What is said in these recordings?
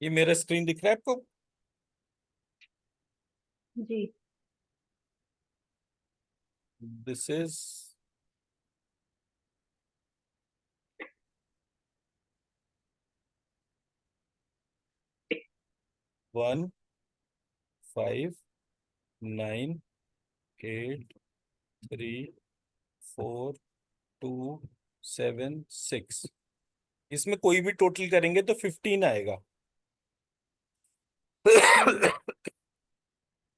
ये मेरा स्क्रीन दिख रहा है आपको? जी। This is 1 5 9 8 3 4 2 7 6। इसमें कोई भी टोटल करेंगे तो 15 आएगा। हम्म।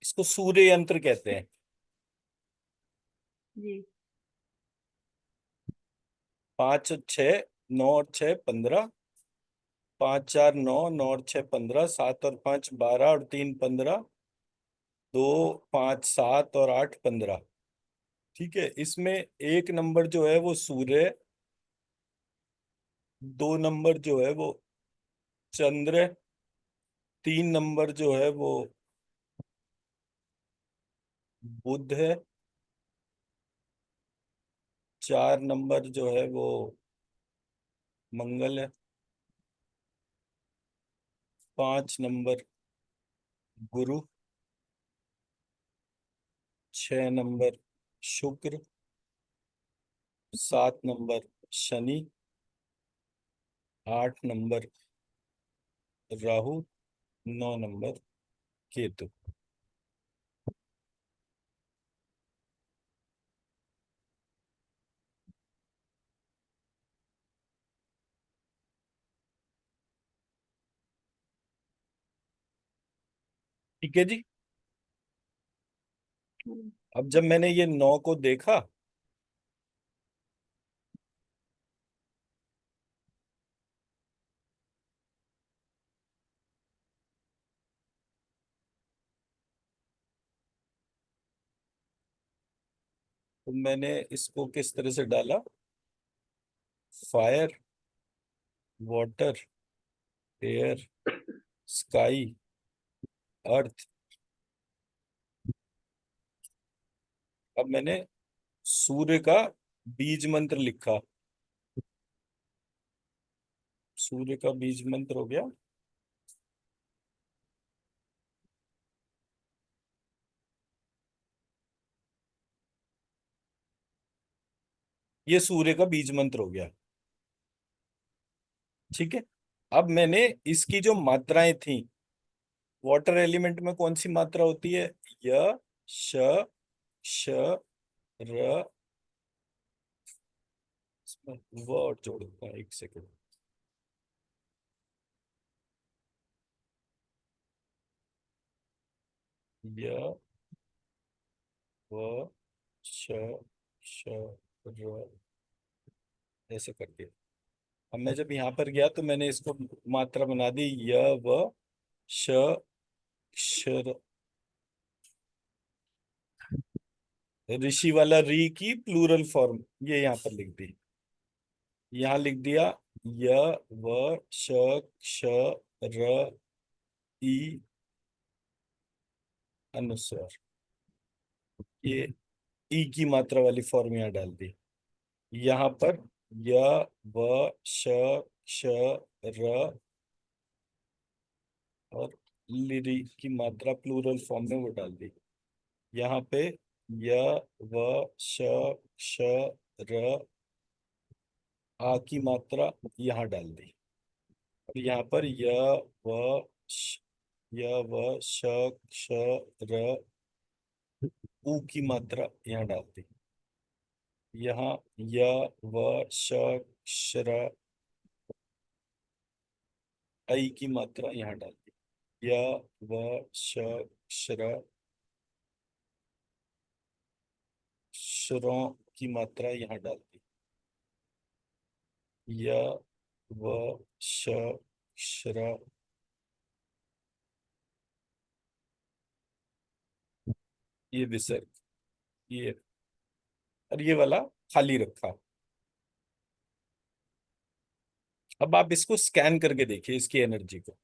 इसको सूर्य यंत्र कहते हैं। जी। 5 और 6 9 और 6 15। 5 4 9 9 और 6 15। 7 और 5 12 और 3 15। 2 5 7 और 8 15। ठीक है, इसमें एक नंबर जो है वो सूर्य, 2 नंबर जो है वो चंद्र, 3 नंबर जो है वो बुध है, 4 नंबर जो है वो मंगल है, 5 नंबर गुरु, 6 नंबर शुक्र, 7 number Shani, 8 number Rahu, 9 number Ketu. ठीक है जी। हम्म। अब जब मैंने ये 9 को देखा, तो मैंने इसको किस तरह से डाला? फायर, वाटर, एयर, स्काई, अर्थ। अब मैंने सूर्य का बीज मंत्र लिखा। सूर्य का बीज मंत्र हो गया, ये सूर्य का बीज मंत्र हो गया। ठीक है। अब मैंने इसकी जो मात्राएं थी, वाटर एलिमेंट में कौन सी मात्रा होती है? य, श, श, र। इसमें व और जोड़ दूंगा, एक सेकेंड। य, व, श, श, र, ऐसे करके। अब मैं जब यहाँ पर गया तो मैंने इसको मात्रा बना दी, य, व, श, श, ऋषि वाला री की प्लूरल फॉर्म ये यहाँ पर लिख दी। यहाँ लिख दिया य, व, श, क्ष, र, ई, अनुस्वार। ये ई की मात्रा वाली फॉर्म यहाँ डाल दी। यहाँ पर य, व, श, क्ष, र और लिरी की मात्रा प्लूरल फॉर्म में वो डाल दी। यहाँ पे य, व, श, क्ष, र, आ की मात्रा यहाँ डाल दी। और यहाँ पर श, य, व, श, क्ष, र, ऊ की मात्रा यहाँ डाल दी। यहाँ य, व, श, क्ष, र, आई की मात्रा यहाँ डाल दी। य, व, श, क्ष, र, श्रों की मात्रा यहाँ डाल दी। य, व, श, क्ष, र, ये विसर्ग, ये, और ये वाला खाली रखा। अब आप इसको स्कैन करके देखिए, इसकी एनर्जी को।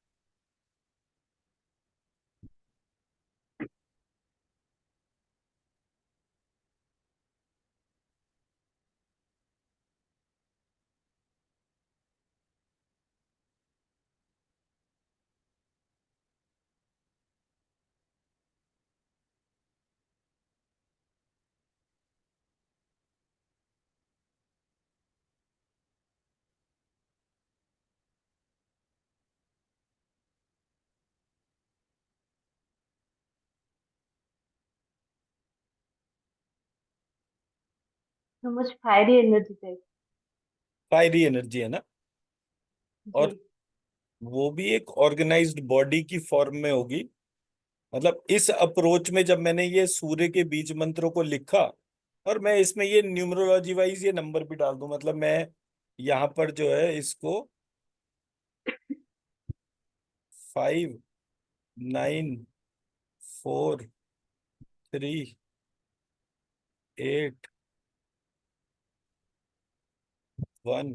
तो मुझ fiery energy type. Fiery energy है ना। और जी। वो भी एक ऑर्गेनाइज्ड बॉडी की फॉर्म में होगी। मतलब इस अप्रोच में जब मैंने ये सूर्य के बीज मंत्रों को लिखा, और मैं इसमें ये न्यूमरोलॉजी वाइज ये नंबर भी डाल दूं, मतलब मैं यहाँ पर जो है इसको 5 9 4 3 8 1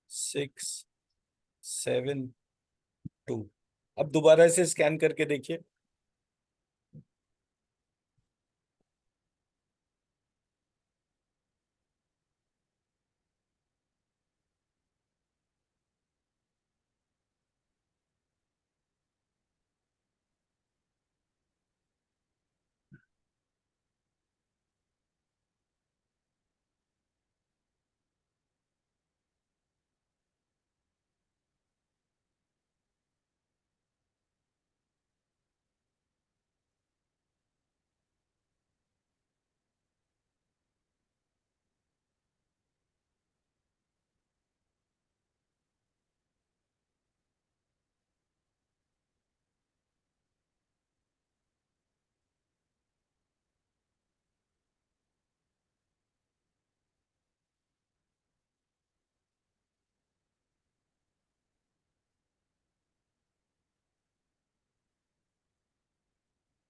6 7 2। अब दोबारा से स्कैन करके देखिए।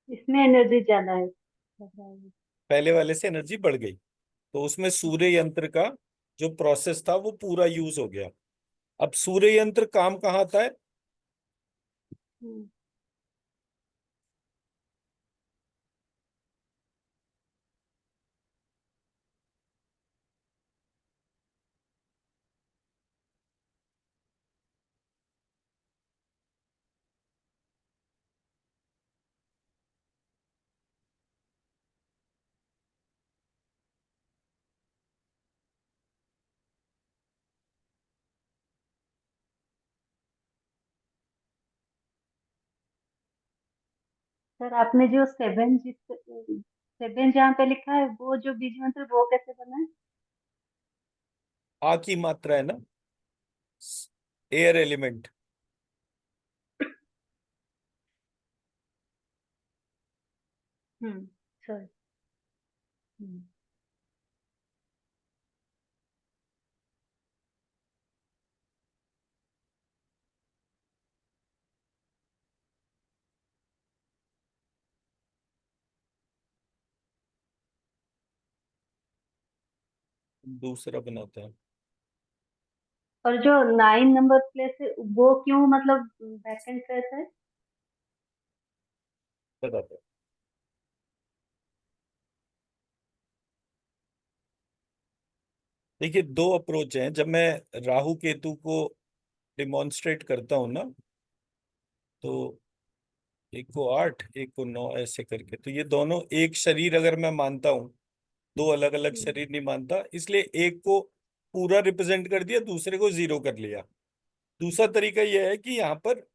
इसमें एनर्जी ज्यादा है लग रहा है। पहले वाले से एनर्जी बढ़ गई, तो उसमें सूर्य यंत्र का जो प्रोसेस था वो पूरा यूज हो गया। अब सूर्य यंत्र काम कहाँ आता है? हम्म। सर आपने जो सेवन जहाँ पे लिखा है वो जो बीज मंत्र वो कैसे बना है? आ की मात्रा है ना, एयर एलिमेंट। हम्म। सर। हम्म। दूसरा बनाते हैं। और जो 9 नंबर प्लेस है वो क्यों मतलब वैकेंट रहता है? बताते हैं। देखिए, दो अप्रोच हैं। जब मैं राहु केतु को डिमॉन्स्ट्रेट करता हूं ना, तो एक को 8 एक को 9 ऐसे करके, तो ये दोनों एक शरीर अगर मैं मानता हूँ, दो अलग अलग हम्म। शरीर नहीं मानता, इसलिए एक को पूरा रिप्रेजेंट कर दिया, दूसरे को जीरो कर लिया। दूसरा तरीका यह है कि यहाँ पर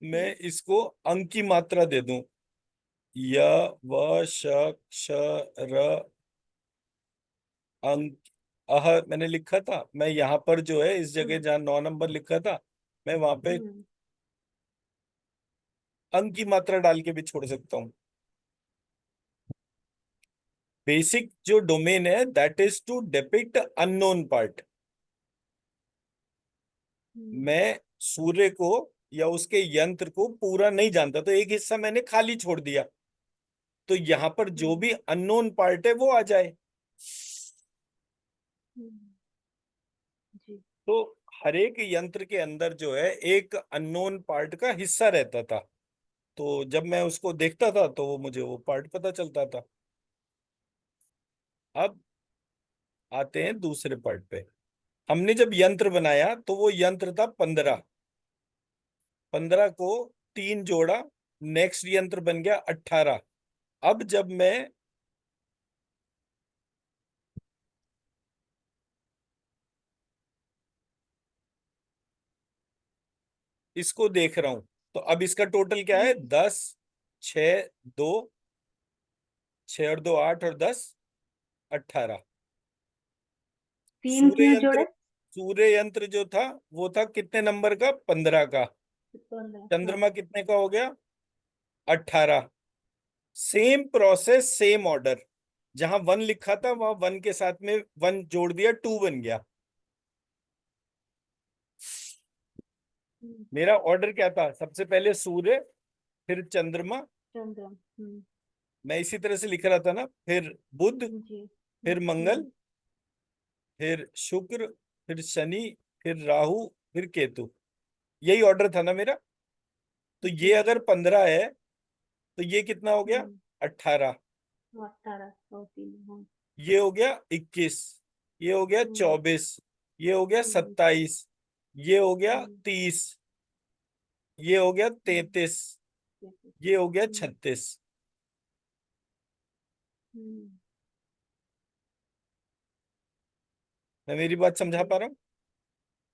मैं हम्म। इसको अंक की मात्रा दे दूं। य व श क्ष र अंक अह मैंने लिखा था, मैं यहाँ पर जो है इस जगह हम्म। जहाँ 9 नंबर लिखा था, मैं वहां पे हम्म। अंक की मात्रा डाल के भी छोड़ सकता हूँ। बेसिक जो डोमेन है that is to depict unknown part. Hmm. मैं सूर्य को या उसके यंत्र को पूरा नहीं जानता, तो एक हिस्सा मैंने खाली छोड़ दिया, तो यहाँ पर जो हम्म। भी अननोन पार्ट है वो आ जाए। हम्म। जी। तो हर एक यंत्र के अंदर जो है एक अननोन पार्ट का हिस्सा रहता था, तो जब मैं उसको देखता था तो वो मुझे वो पार्ट पता चलता था। अब आते हैं दूसरे पार्ट पे। हमने जब यंत्र बनाया तो वो यंत्र था 15। 15 को 3 जोड़ा, नेक्स्ट यंत्र बन गया 18। अब जब मैं इसको देख रहा हूं, तो अब इसका टोटल क्या है? हम्म। 10, 6, 2, 6 और 2 8 और 10 18। तीन सूर्य क्यों यंत्र, जोड़े? सूर्य यंत्र जो था वो था कितने नंबर का? 15 का। 15, हाँ। चंद्रमा कितने का हो गया? 18। Same process, same order. जहां वन लिखा था वहां वन के साथ में वन जोड़ दिया, टू बन गया। हम्म, मेरा ऑर्डर क्या था? सबसे पहले सूर्य, फिर चंद्रमा, चंद्र, मैं इसी तरह से लिख रहा था ना, फिर बुध, जी। फिर मंगल, फिर शुक्र, फिर शनि, फिर राहु, फिर केतु। यही ऑर्डर था ना मेरा। तो ये जी। अगर 15 है तो ये कितना हो गया? 18। 18 और 3, हाँ। ये हो गया 21, ये हो गया हम्म, 24, ये हो गया हम्म, 27, ये हो गया हम्म, 30, ये हो गया हम्म, 33, जैसे, ये हो गया हम्म, 36। हम्म, मैं मेरी बात समझा जी, पा रहा हूँ?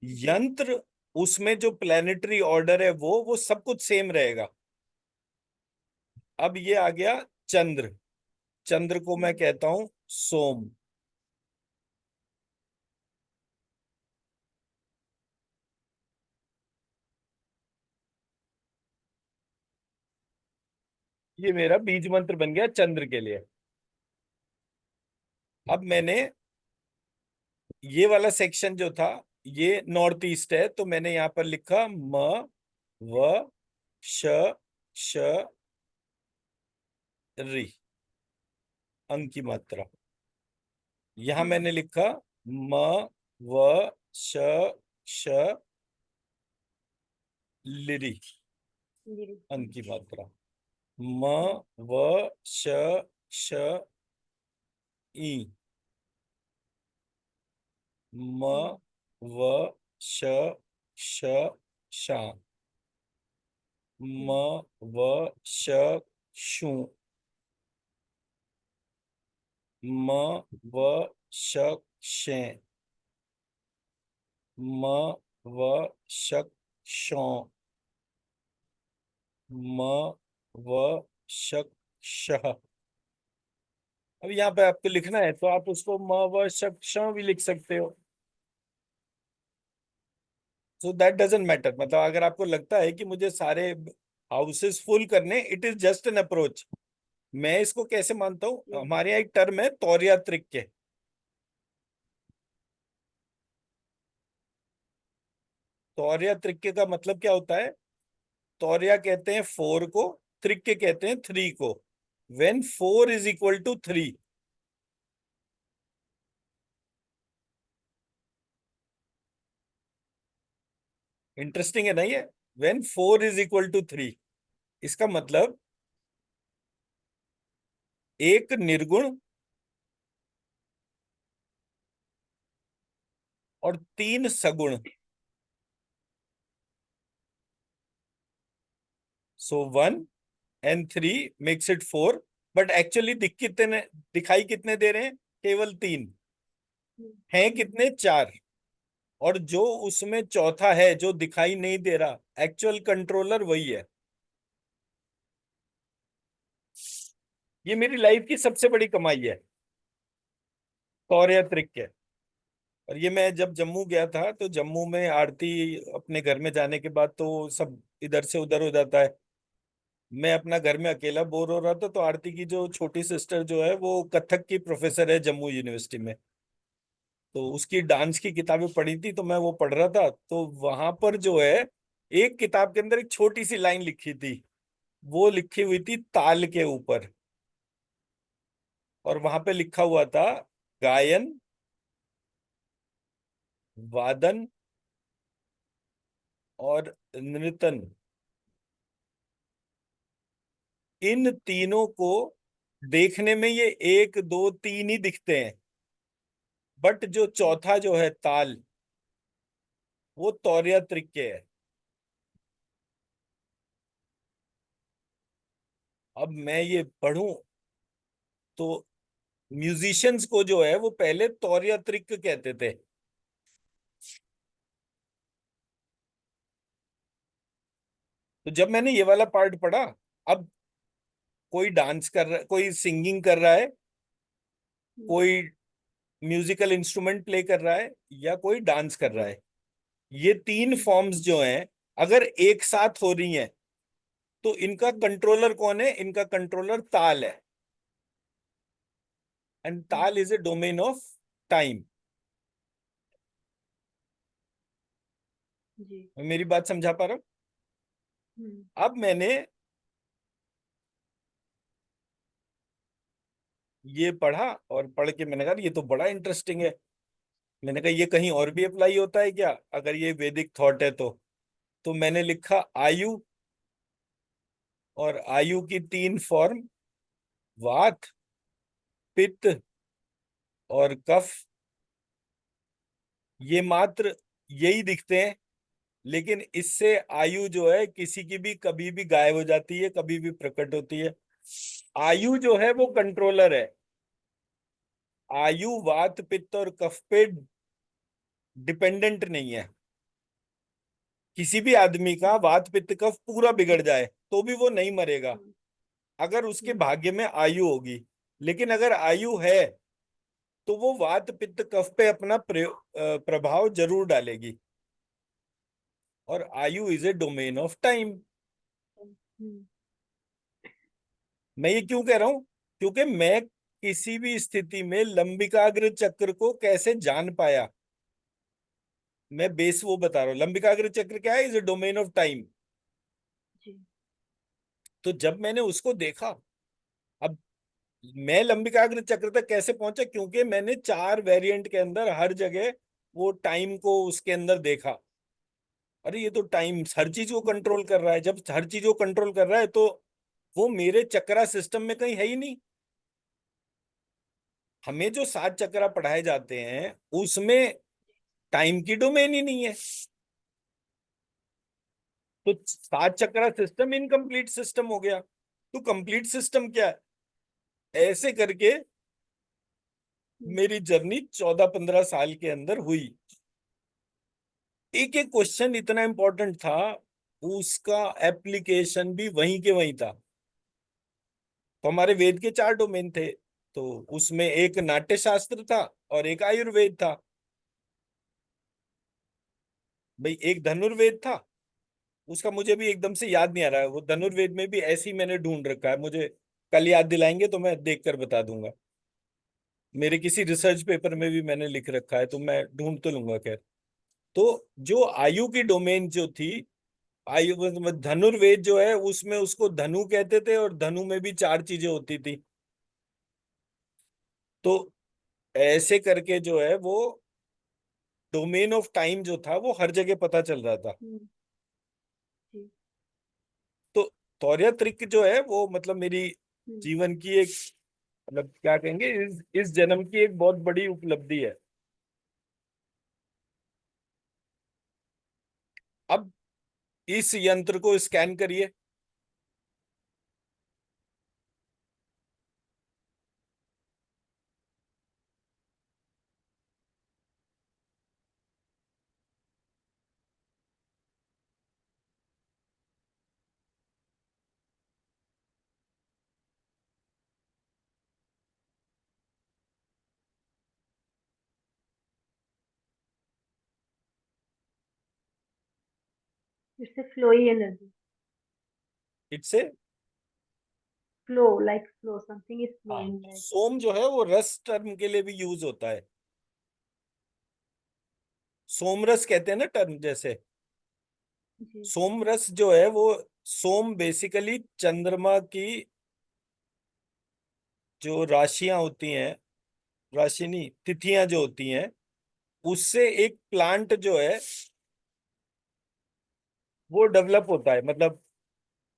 जी, यंत्र, उसमें जो प्लेनेटरी ऑर्डर है वो सब कुछ सेम रहेगा। अब ये आ गया चंद्र। चंद्र को मैं हम्म, कहता हूं सोम। ये मेरा बीज मंत्र बन गया चंद्र के लिए। अब मैंने ये वाला सेक्शन जो था, ये नॉर्थ ईस्ट है, तो मैंने यहां पर लिखा म व श श री, अंक की मात्रा। यहां हम्म, मैंने लिखा म व श श लिरी, जी, अंक की मात्रा। म हम्म, व श श ई, म हम्म, व श श शा, म हम्म, व श शू, म व श शें, म व श शौ, म व श शह। अब यहाँ पे आपको लिखना है तो आप उसको म व श श भी लिख सकते हो। So that doesn't matter. मतलब अगर आपको लगता है कि मुझे सारे हाउसेस फुल करने, it is just an approach. मैं इसको कैसे मानता हूँ, जी, हमारे यहाँ एक टर्म है तौरिया त्रिक्य। तौरिया त्रिक्य का मतलब क्या होता है? तौरिया कहते हैं 4 को, त्रिक्य कहते हैं 3 को। When 4 is equal to 3। Interesting है ना ये? व्हेन 4 इज इक्वल टू 3, इसका मतलब एक निर्गुण और 3 सगुण। सो 1 and 3 makes it 4। But actually दिखाई कितने दे रहे हैं? केवल 3। हैं कितने? 4। और जो उसमें चौथा है जो दिखाई नहीं दे रहा, एक्चुअल कंट्रोलर वही है। ये मेरी लाइफ की सबसे बड़ी कमाई है, तौरिया त्रिक्य। और ये मैं जब जम्मू गया था तो जम्मू में आरती, अपने घर में जाने के बाद तो सब इधर से उधर हो जाता है। मैं अपना घर में अकेला बोर हो रहा था, तो आरती की जो छोटी सिस्टर जो है वो कथक की प्रोफेसर है जम्मू यूनिवर्सिटी में। तो उसकी डांस की किताबें पढ़ी थी, तो मैं वो पढ़ रहा था, तो वहां पर जो है एक किताब के अंदर एक छोटी सी लाइन लिखी थी। वो लिखी हुई थी ताल के ऊपर, और वहां पे लिखा हुआ था गायन, वादन और नृतन, इन तीनों को देखने में ये 1 2 3 ही दिखते हैं, बट जो चौथा जो है ताल, वो तौरिया त्रिक्य है। अब मैं ये पढ़ूं तो म्यूजिशियंस को जो है वो पहले तौरिया त्रिक्य कहते थे। तो जब मैंने ये वाला पार्ट पढ़ा, अब कोई डांस कर रहा है, कोई सिंगिंग कर रहा है, कोई म्यूजिकल इंस्ट्रूमेंट प्ले कर रहा है या कोई डांस कर रहा है। ये तीन फॉर्म्स जो हैं अगर एक साथ हो रही हैं तो इनका कंट्रोलर कौन है? इनका कंट्रोलर ताल है। And taal is a domain of time. जी। मेरी बात समझा पा रहा हूं? हम्म। अब मैंने ये पढ़ा और पढ़ के मैंने कहा ये तो बड़ा इंटरेस्टिंग है। मैंने कहा ये कहीं और भी अप्लाई होता है क्या, अगर ये वैदिक थॉट है तो मैंने लिखा आयु, और आयु की तीन फॉर्म, वात, पित्त और कफ। ये मात्र यही दिखते हैं, लेकिन इससे आयु जो है किसी की भी कभी भी गायब हो जाती है, कभी भी प्रकट होती है। आयु जो है वो कंट्रोलर है। आयु वात पित्त और कफ पे डिपेंडेंट नहीं है। किसी भी आदमी का वात पित्त कफ पूरा बिगड़ जाए तो भी वो नहीं मरेगा हम्म। अगर उसके हम्म। भाग्य में आयु होगी। लेकिन अगर आयु है तो वो वात पित्त कफ पे अपना प्रभाव जरूर डालेगी। और आयु is a domain of time. Hmm. मैं ये क्यों कह रहा हूं? क्योंकि मैं किसी भी स्थिति में लंबिकाग्र चक्र को कैसे जान पाया, मैं बेस वो बता रहा हूँ। लंबिकाग्र चक्र क्या है? Is a domain of time. जी। तो जब मैंने उसको देखा, अब मैं लंबिकाग्र चक्र तक कैसे पहुंचा? क्योंकि मैंने चार वेरिएंट के अंदर हर जगह वो टाइम को उसके अंदर देखा। अरे ये तो टाइम हर चीज को कंट्रोल कर रहा है। जब हर चीज को कंट्रोल कर रहा है तो वो मेरे चक्रा सिस्टम में कहीं है ही नहीं। हमें जो सात चक्रा पढ़ाए जाते हैं उसमें टाइम की डोमेन ही नहीं है। तो सात चक्रा सिस्टम इनकम्प्लीट सिस्टम हो गया। तो कंप्लीट सिस्टम क्या है? ऐसे करके हम्म। मेरी जर्नी 14-15 साल के अंदर हुई। एक एक क्वेश्चन इतना इंपॉर्टेंट था, उसका एप्लीकेशन भी वहीं के वहीं था। तो हमारे वेद के चार डोमेन थे, तो उसमें एक नाट्य शास्त्र था और एक आयुर्वेद था। भाई एक धनुर्वेद था, उसका मुझे भी एकदम से याद नहीं आ रहा है। वो धनुर्वेद में भी ऐसे ही मैंने ढूंढ रखा है, मुझे कल याद दिलाएंगे तो मैं देख कर बता दूंगा। मेरे किसी रिसर्च पेपर में भी मैंने लिख रखा है, तो मैं ढूंढ तो लूंगा। खैर, तो जो आयु की डोमेन जो थी, आयु मतलब धनुर्वेद जो है उसमें उसको धनु कहते थे, और धनु में भी चार चीजें होती थी। तो ऐसे करके जो है वो डोमेन ऑफ टाइम जो था वो हर जगह पता चल रहा था। हम्म। जी। तो तौर्य त्रिक जो है वो मतलब मेरी हम्म। जीवन की एक, मतलब क्या कहेंगे, इस जन्म की एक बहुत बड़ी उपलब्धि है। अब इस यंत्र को स्कैन करिए। इससे फ्लोई एनर्जी, इससे flow like flow, something is हाँ, फ्लोइंग लाइक। सोम जो है वो रस टर्म के लिए भी यूज होता है। सोमरस कहते हैं ना टर्म जैसे। जी। सोमरस जो है वो, सोम बेसिकली चंद्रमा की जो राशियां होती हैं, राशि नहीं, तिथियां जो होती हैं, उससे एक प्लांट जो है वो डेवलप होता है। मतलब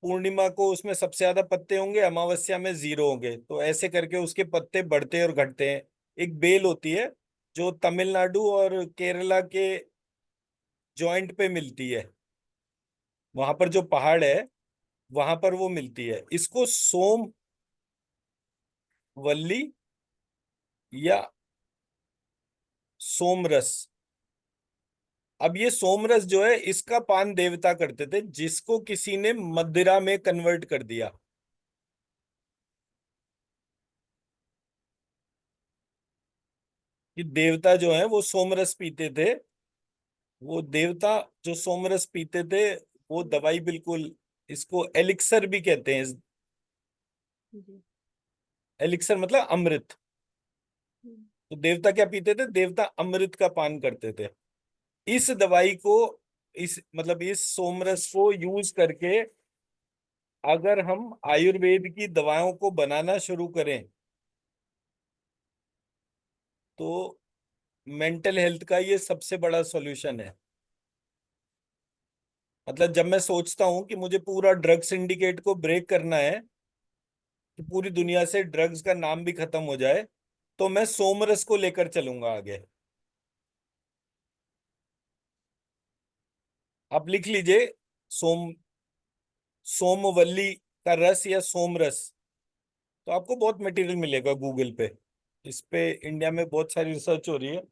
पूर्णिमा को उसमें सबसे ज्यादा पत्ते होंगे, अमावस्या में जीरो होंगे, तो ऐसे करके उसके पत्ते बढ़ते और घटते हैं। एक बेल होती है जो तमिलनाडु और केरला के जॉइंट पे मिलती है, वहां पर जो पहाड़ है वहां पर वो मिलती है। इसको सोम वल्ली या सोमरस। अब ये सोमरस जो है इसका पान देवता करते थे, जिसको किसी ने मदिरा में कन्वर्ट कर दिया। कि देवता जो है वो सोमरस पीते थे। वो देवता जो सोमरस पीते थे, वो हम्म, दवाई बिल्कुल, इसको एलिक्सर भी कहते हैं। जी। एलिक्सर मतलब अमृत। हम्म, तो देवता क्या पीते थे? देवता अमृत का पान करते थे। इस दवाई को, इस मतलब इस सोमरस को यूज करके अगर हम आयुर्वेद की दवाओं को बनाना शुरू करें, तो मेंटल हेल्थ का ये सबसे बड़ा सॉल्यूशन है। मतलब जब मैं सोचता हूं कि मुझे पूरा ड्रग सिंडिकेट को ब्रेक करना है, कि पूरी जी। दुनिया से ड्रग्स का नाम भी खत्म हो जाए, तो मैं सोमरस को लेकर चलूंगा आगे। आप लिख लीजिए, सोम सोमवल्ली का रस या सोमरस। तो आपको बहुत मटेरियल मिलेगा गूगल पे। इस पे इंडिया में बहुत सारी रिसर्च हो रही है।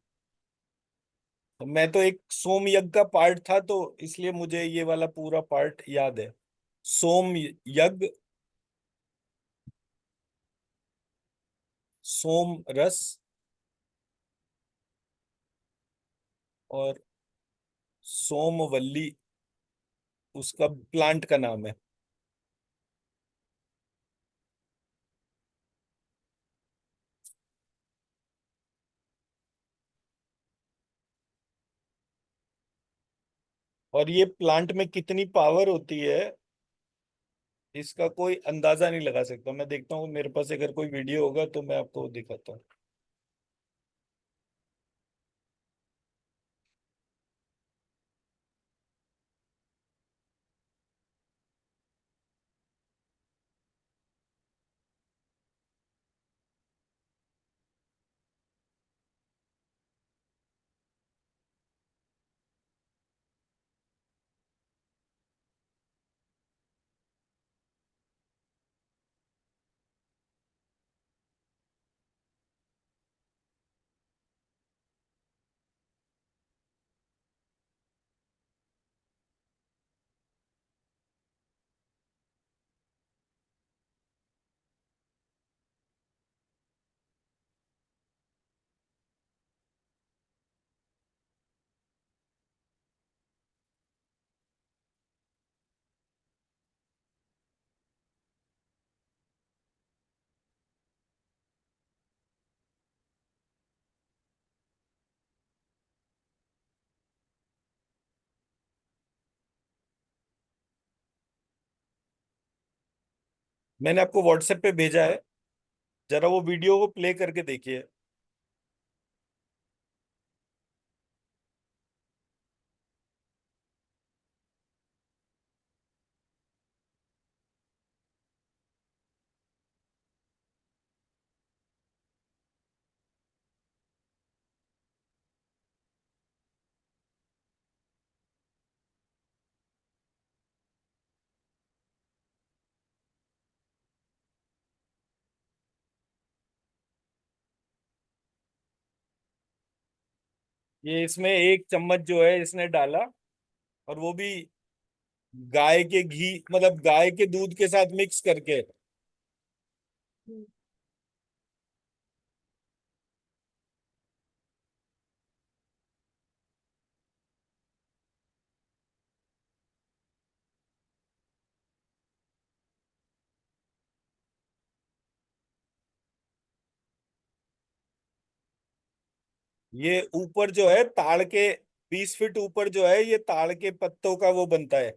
तो मैं तो एक सोम यज्ञ का पार्ट था, तो इसलिए मुझे ये वाला पूरा पार्ट याद है। सोम यज्ञ, सोम रस, और सोमवल्ली उसका प्लांट का नाम है। और ये प्लांट में कितनी पावर होती है, इसका कोई अंदाजा नहीं लगा सकता। मैं देखता हूँ मेरे पास अगर कोई वीडियो होगा तो मैं आपको दिखाता हूँ। मैंने आपको व्हाट्सएप पे भेजा है, जरा वो वीडियो को प्ले करके देखिए। ये इसमें एक चम्मच जो है इसने डाला, और वो भी गाय के घी, मतलब गाय के दूध के साथ मिक्स करके। हम्म, ये ऊपर जो है ताड़ के, 20 फीट ऊपर जो है ये ताड़ के पत्तों का वो बनता है।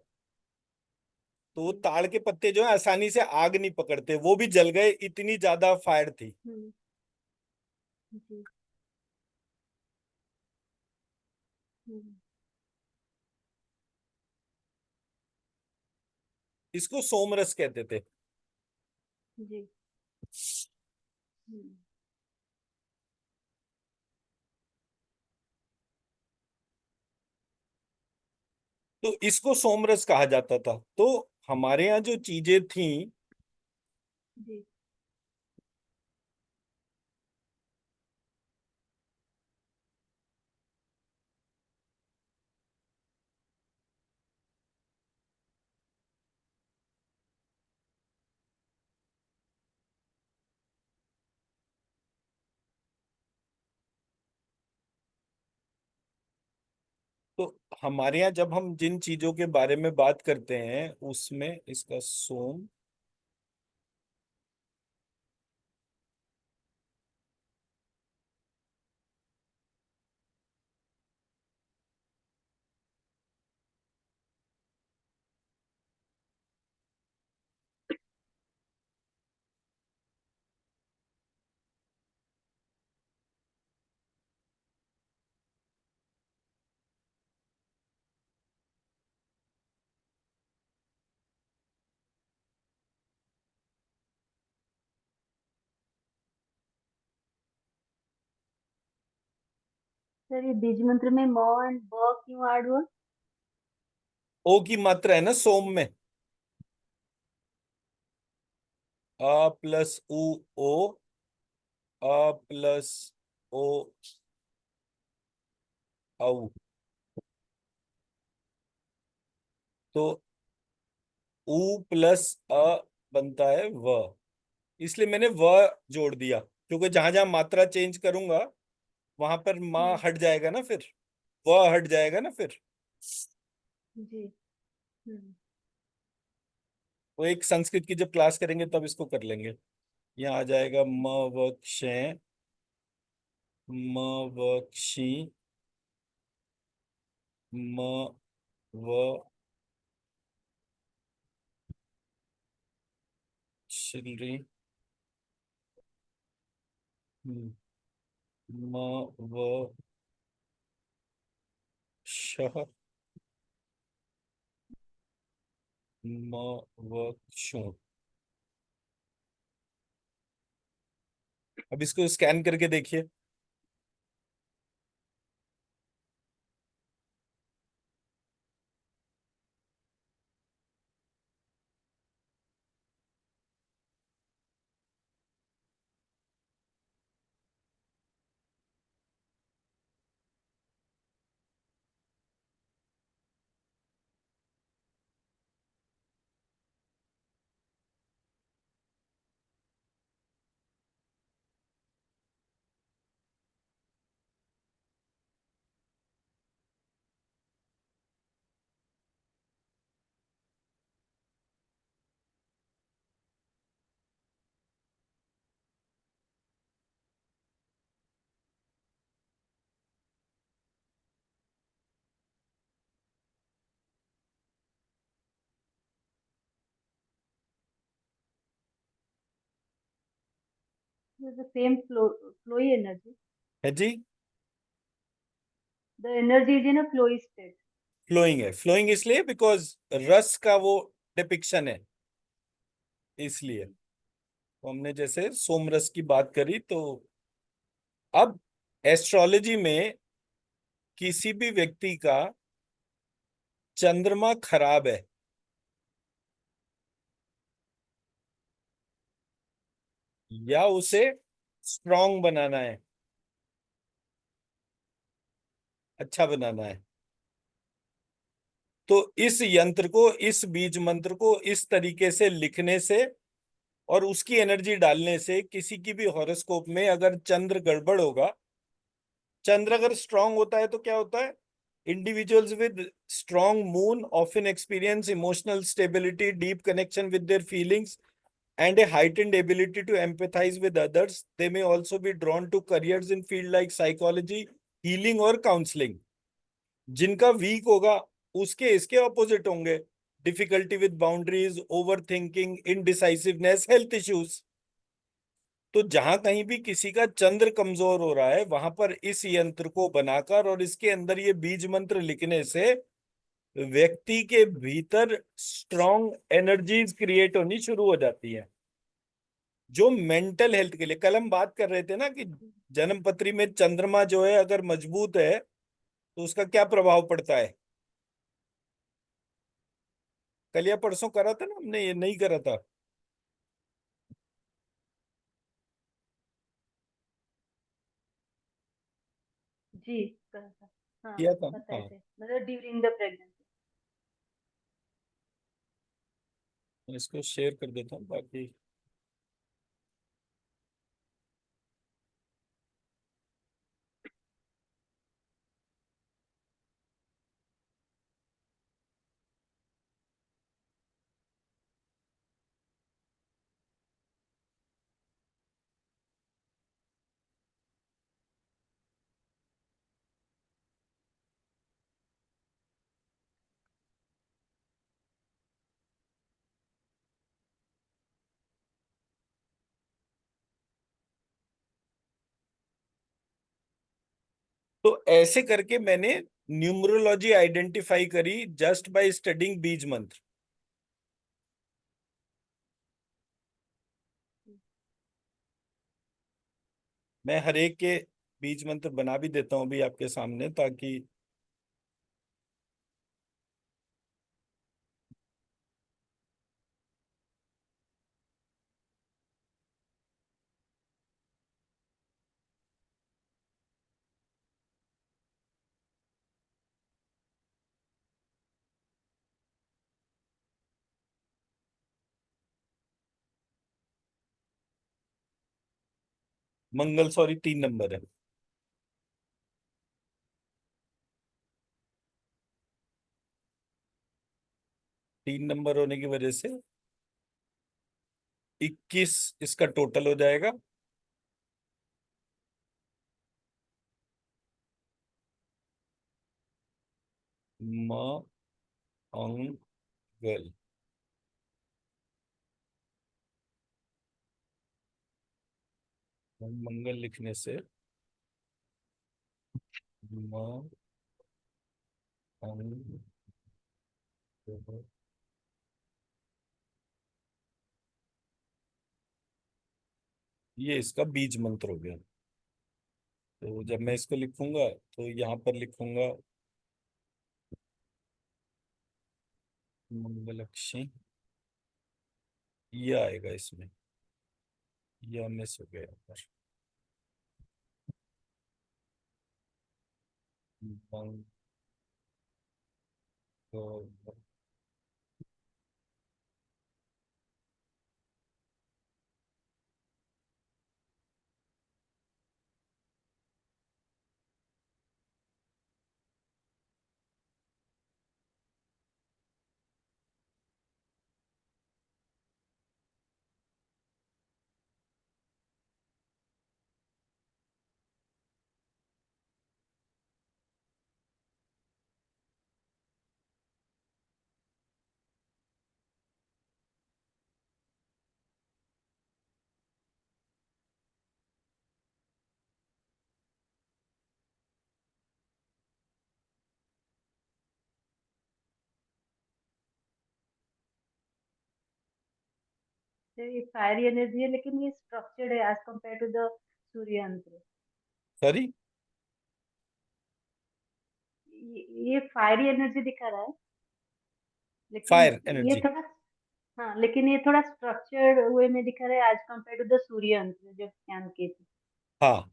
तो वो हम्म, ताड़ के पत्ते जो है आसानी से आग नहीं पकड़ते, वो भी जल गए, इतनी ज्यादा फायर थी। हम्म, जी। हम्म, इसको सोमरस कहते थे। जी। हम्म, तो इसको सोमरस कहा जाता था। तो हमारे यहाँ जो चीजें थी, जी। तो हमारे यहाँ जब हम जिन चीजों के बारे में बात करते हैं उसमें इसका सोम, सर ये बीज मंत्र में म एंड ब क्यों ऐड हुआ? ओ की मात्रा है ना सोम में, अ प्लस उ, ओ, अ प्लस ओ, औ। तो उ प्लस अ बनता है व, इसलिए मैंने व जोड़ दिया, क्योंकि जहां जहां मात्रा चेंज करूंगा वहां पर माँ हम्म। हट जाएगा ना फिर, व हट जाएगा ना फिर। जी। हम्म। वो एक संस्कृत की जब क्लास करेंगे तब इसको कर लेंगे। यहाँ आ जाएगा म व क्षय, म व क्षी, म व श्री, म व शः, म व क्षु। अब इसको स्कैन करके देखिए। The same flowy energy. है जी, The energy is in a flowy state. Flowing है, फ्लोइंग इसलिए बिकॉज रस का वो डिपिक्शन है, इसलिए। जी। तो हमने जैसे सोमरस की बात करी, तो अब एस्ट्रोलॉजी में किसी भी व्यक्ति का चंद्रमा खराब है या उसे स्ट्रांग बनाना है, अच्छा बनाना है, तो इस यंत्र को, इस बीज मंत्र को इस तरीके से लिखने से और उसकी एनर्जी डालने से किसी की भी हॉरोस्कोप में अगर चंद्र गड़बड़ होगा, चंद्र अगर स्ट्रांग होता है तो क्या होता है, individuals with strong moon often experience emotional stability, deep connection with their feelings and a heightened ability to empathize with others. They may also be drawn to careers in field like psychology, healing और counseling. जिनका week होगा उसके इसके opposite होंगे, difficulty with boundaries, over thinking, indecisiveness, health issues. तो जहां कहीं भी किसी का चंद्र कमजोर हो रहा है वहां पर इस यंत्र को बनाकर और इसके अंदर ये बीज मंत्र लिखने से व्यक्ति के भीतर स्ट्रॉन्ग एनर्जीज क्रिएट होनी शुरू हो जाती है, जो मेंटल हेल्थ के लिए। कल हम बात कर रहे थे ना कि जन्म पत्री में चंद्रमा जो है अगर मजबूत है तो उसका क्या प्रभाव पड़ता है। कल या परसों करा था ना हमने, ये नहीं करा था? जी करा था। हाँ किया था ना? बताए हाँ, थे, मतलब ड्यूरिंग द प्रेगनेंसी। मैं इसको शेयर कर देता हूँ बाकी। तो ऐसे करके मैंने न्यूमरोलॉजी आइडेंटिफाई करी जस्ट बाय स्टडिंग बीज मंत्र। मैं हर एक के बीज मंत्र बना भी देता हूं अभी आपके सामने, ताकि मंगल सॉरी 3 नंबर है। 3 नंबर होने की वजह से 21 इसका टोटल हो जाएगा। मंगल। मंगल लिखने से मंगल, ये इसका बीज मंत्र हो गया। तो जब मैं इसको लिखूंगा तो यहाँ पर लिखूंगा मंगलक्षी, ये आएगा इसमें, यह मिस हो गया यहाँ पर। मंगल, ये फायर एनर्जी है, लेकिन ये स्ट्रक्चर्ड है एज कम्पेयर टू द सूर्य यंत्र। सॉरी, ये फायर एनर्जी दिखा रहा है, लेकिन फायर ये एनर्जी। थोड़ा, हाँ लेकिन ये थोड़ा स्ट्रक्चर्ड वे में दिखा रहा है एज कम्पेयर टू द सूर्य यंत्र जब स्कैन किए थे। हाँ,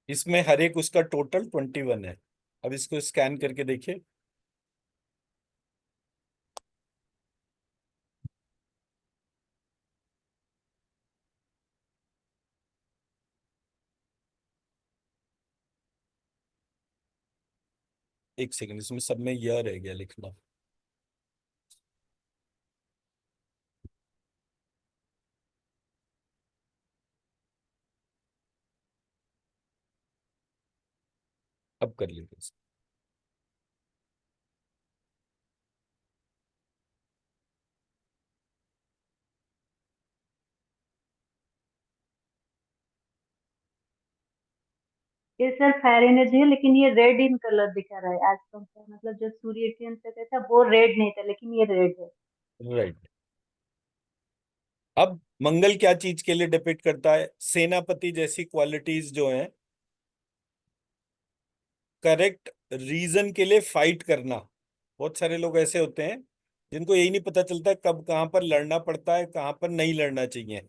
इसमें हर एक उसका टोटल 21 है। अब इसको स्कैन करके देखिए। एक सेकंड, इसमें सब में यह रह गया लिखना। अब कर लीजिए। ये सर फायर एनर्जी है, लेकिन ये रेड इन कलर दिखा रहा है एज कम्पेयर, मतलब जो सूर्य के यंत्र का था वो रेड नहीं था, लेकिन ये रेड है। राइट। अब मंगल क्या चीज के लिए डिपिक्ट करता है? सेनापति जैसी क्वालिटीज जो हैं, करेक्ट रीजन के लिए फाइट करना। बहुत सारे लोग ऐसे होते हैं जिनको यही नहीं पता चलता कब कहाँ पर लड़ना पड़ता है, कहाँ पर नहीं लड़ना चाहिए।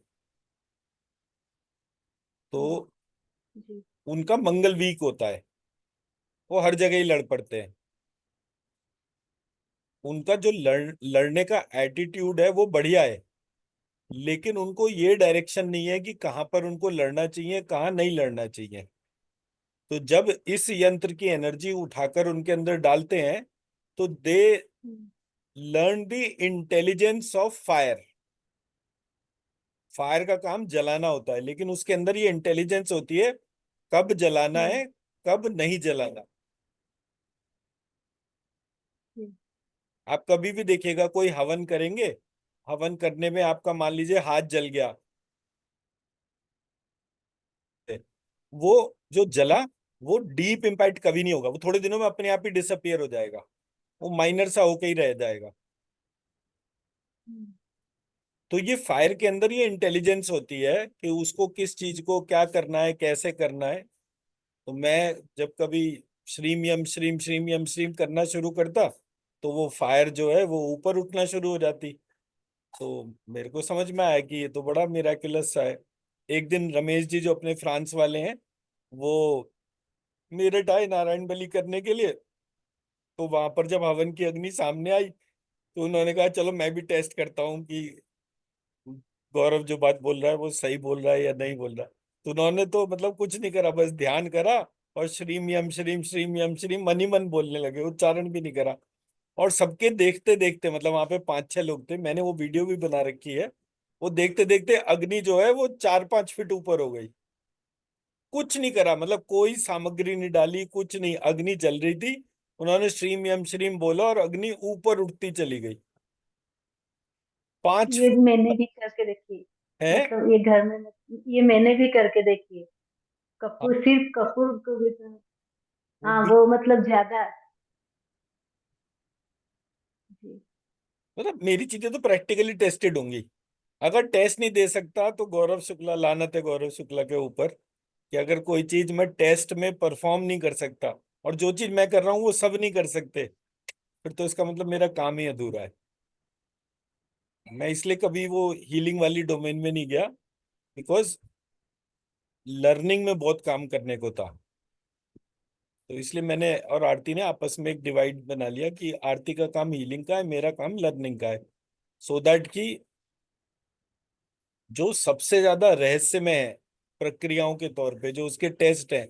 तो हम्म, जी। उनका मंगल वीक होता है, वो हर जगह ही लड़ पड़ते हैं। उनका जो लड़ने का एटीट्यूड है वो बढ़िया है, लेकिन उनको ये डायरेक्शन नहीं है कि कहाँ पर उनको लड़ना चाहिए, कहाँ नहीं लड़ना चाहिए। तो जब इस यंत्र की एनर्जी उठाकर उनके अंदर डालते हैं तो दे hmm, learn the intelligence of fire. Fire का काम जलाना होता है, लेकिन उसके अंदर ये इंटेलिजेंस होती है कब जलाना हम्म, है, कब नहीं जलाना। हम्म, आप कभी भी देखिएगा कोई हवन करेंगे, हवन करने में आपका मान लीजिए हाथ जल गया, वो जो जला वो डीप इम्पैक्ट कभी नहीं होगा, वो थोड़े दिनों में अपने आप ही डिसअपियर हो जाएगा, वो माइनर सा होके ही रह जाएगा। हम्म, तो ये फायर के अंदर ये इंटेलिजेंस होती है कि उसको किस चीज को क्या करना है, कैसे करना है। तो मैं जब कभी श्रीम यम श्रीम करना शुरू करता तो वो फायर जो है वो ऊपर उठना शुरू हो जाती। तो मेरे को समझ में आया कि ये तो बड़ा मिराकुलस सा है। एक दिन रमेश जी जो अपने फ्रांस वाले हैं, वो मेरठ आए नारायण बलि करने के लिए। तो वहां पर जब हवन की अग्नि सामने आई तो उन्होंने कहा चलो मैं भी टेस्ट करता हूँ कि गौरव जो बात बोल रहा है वो सही बोल रहा है या नहीं बोल रहा। तो उन्होंने तो मतलब कुछ नहीं करा, बस ध्यान करा और श्रीम यम श्रीम मन ही मन बोलने लगे, उच्चारण भी नहीं करा। और सबके देखते देखते, मतलब वहां पे 5-6 लोग थे, मैंने वो वीडियो भी बना रखी है, वो देखते देखते अग्नि जो है वो 4-5 फीट ऊपर हो गई। कुछ नहीं करा, मतलब कोई सामग्री नहीं डाली, कुछ नहीं, अग्नि जल रही थी। उन्होंने श्रीम यम श्रीम बोला और अग्नि ऊपर उठती चली गई, 5 ये फुट मैंने भी करके देखी है। है। मतलब ये घर में ये मैंने भी करके देखी है। कपूर, सिर्फ कपूर को भी वो हाँ, भी वो मतलब ज्यादा। जी। मतलब मेरी चीजें तो प्रैक्टिकली टेस्टेड होंगी। अगर टेस्ट नहीं दे सकता तो गौरव शुक्ला, लानत है गौरव शुक्ला के ऊपर कि अगर कोई चीज मैं टेस्ट में परफॉर्म नहीं कर सकता, और जो चीज मैं कर रहा हूँ वो सब नहीं कर सकते, फिर तो इसका मतलब मेरा काम ही अधूरा है। मैं इसलिए कभी वो हीलिंग वाली डोमेन में नहीं गया, बिकॉज लर्निंग में बहुत काम करने को था। तो इसलिए मैंने और आरती ने आपस में एक डिवाइड बना लिया कि आरती का काम हीलिंग का है, मेरा काम लर्निंग का है। सो दैट कि जो सबसे ज्यादा रहस्यमय है प्रक्रियाओं के तौर पे, जो उसके टेस्ट हैं,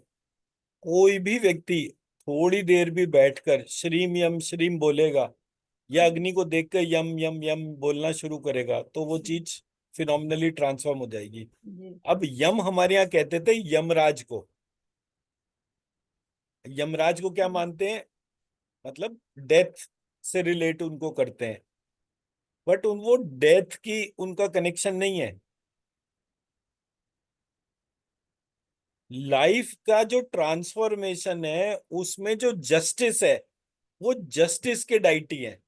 कोई भी व्यक्ति थोड़ी देर भी बैठकर श्रीम बोलेगा या अग्नि को देखकर यम यम यम बोलना शुरू करेगा तो वो चीज फिनोमिनली ट्रांसफॉर्म हो जाएगी। जी। अब यम हमारे यहाँ कहते थे यमराज को। यमराज को क्या मानते हैं, मतलब डेथ से रिलेट उनको करते हैं, बट उन वो डेथ की उनका कनेक्शन नहीं है। लाइफ का जो ट्रांसफॉर्मेशन है उसमें जो जस्टिस है वो जस्टिस के डाइटी है।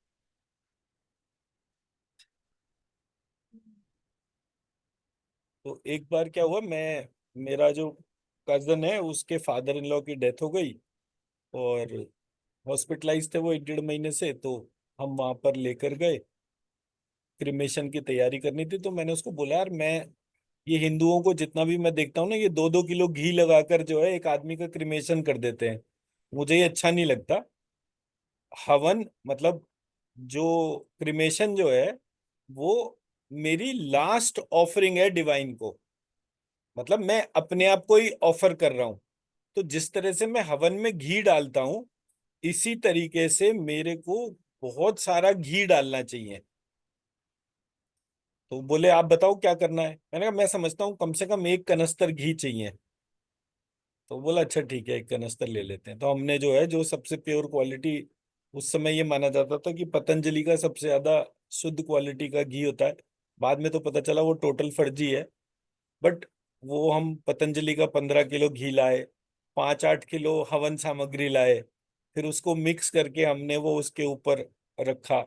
तो एक बार क्या हुआ, मैं, मेरा जो कजन है उसके फादर इन लॉ की डेथ हो गई और हॉस्पिटलाइज थे वो 1-1.5 महीने से। तो हम वहां पर लेकर गए, क्रिमेशन की तैयारी करनी थी। तो मैंने उसको बोला यार मैं, ये हिंदुओं को जितना भी मैं देखता हूँ ना, ये 2-2 किलो घी लगाकर जो है एक आदमी का क्रिमेशन कर देते हैं, मुझे ये अच्छा नहीं लगता। हवन मतलब जो क्रिमेशन जो है वो मेरी लास्ट ऑफरिंग है डिवाइन को, मतलब मैं अपने आप को ही ऑफर कर रहा हूं। तो जिस तरह से मैं हवन में घी डालता हूं, इसी तरीके से मेरे को बहुत सारा घी डालना चाहिए। तो बोले आप बताओ क्या करना है, मैंने कहा मैं समझता हूँ कम से कम 1 कनस्तर घी चाहिए। तो बोला अच्छा ठीक है 1 कनस्तर ले लेते हैं। तो हमने जो है, जो सबसे प्योर क्वालिटी, उस समय ये माना जाता था कि पतंजलि का सबसे ज्यादा शुद्ध क्वालिटी का घी होता है, बाद में तो पता चला वो टोटल फर्जी है। बट वो हम पतंजलि का 15 किलो घी लाए, 5-8 किलो हवन सामग्री लाए, फिर उसको मिक्स करके हमने वो उसके ऊपर रखा।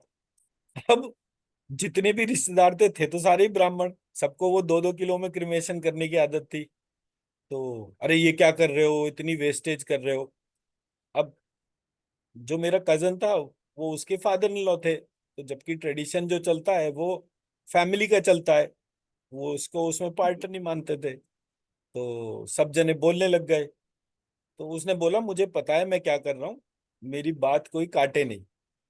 अब जितने भी रिश्तेदार थे तो सारे ही ब्राह्मण, सबको वो 2-2 किलो में क्रिमेशन करने की आदत थी। तो अरे ये क्या कर रहे हो, इतनी वेस्टेज कर रहे हो। अब जो मेरा कजन था वो उसके फादर इन लॉ थे, तो जबकि ट्रेडिशन जो चलता है वो फैमिली का चलता है, वो उसको उसमें पार्ट जी। नहीं मानते थे। तो सब जने बोलने लग गए। तो उसने बोला मुझे पता है मैं क्या कर रहा हूँ, मेरी बात कोई काटे नहीं,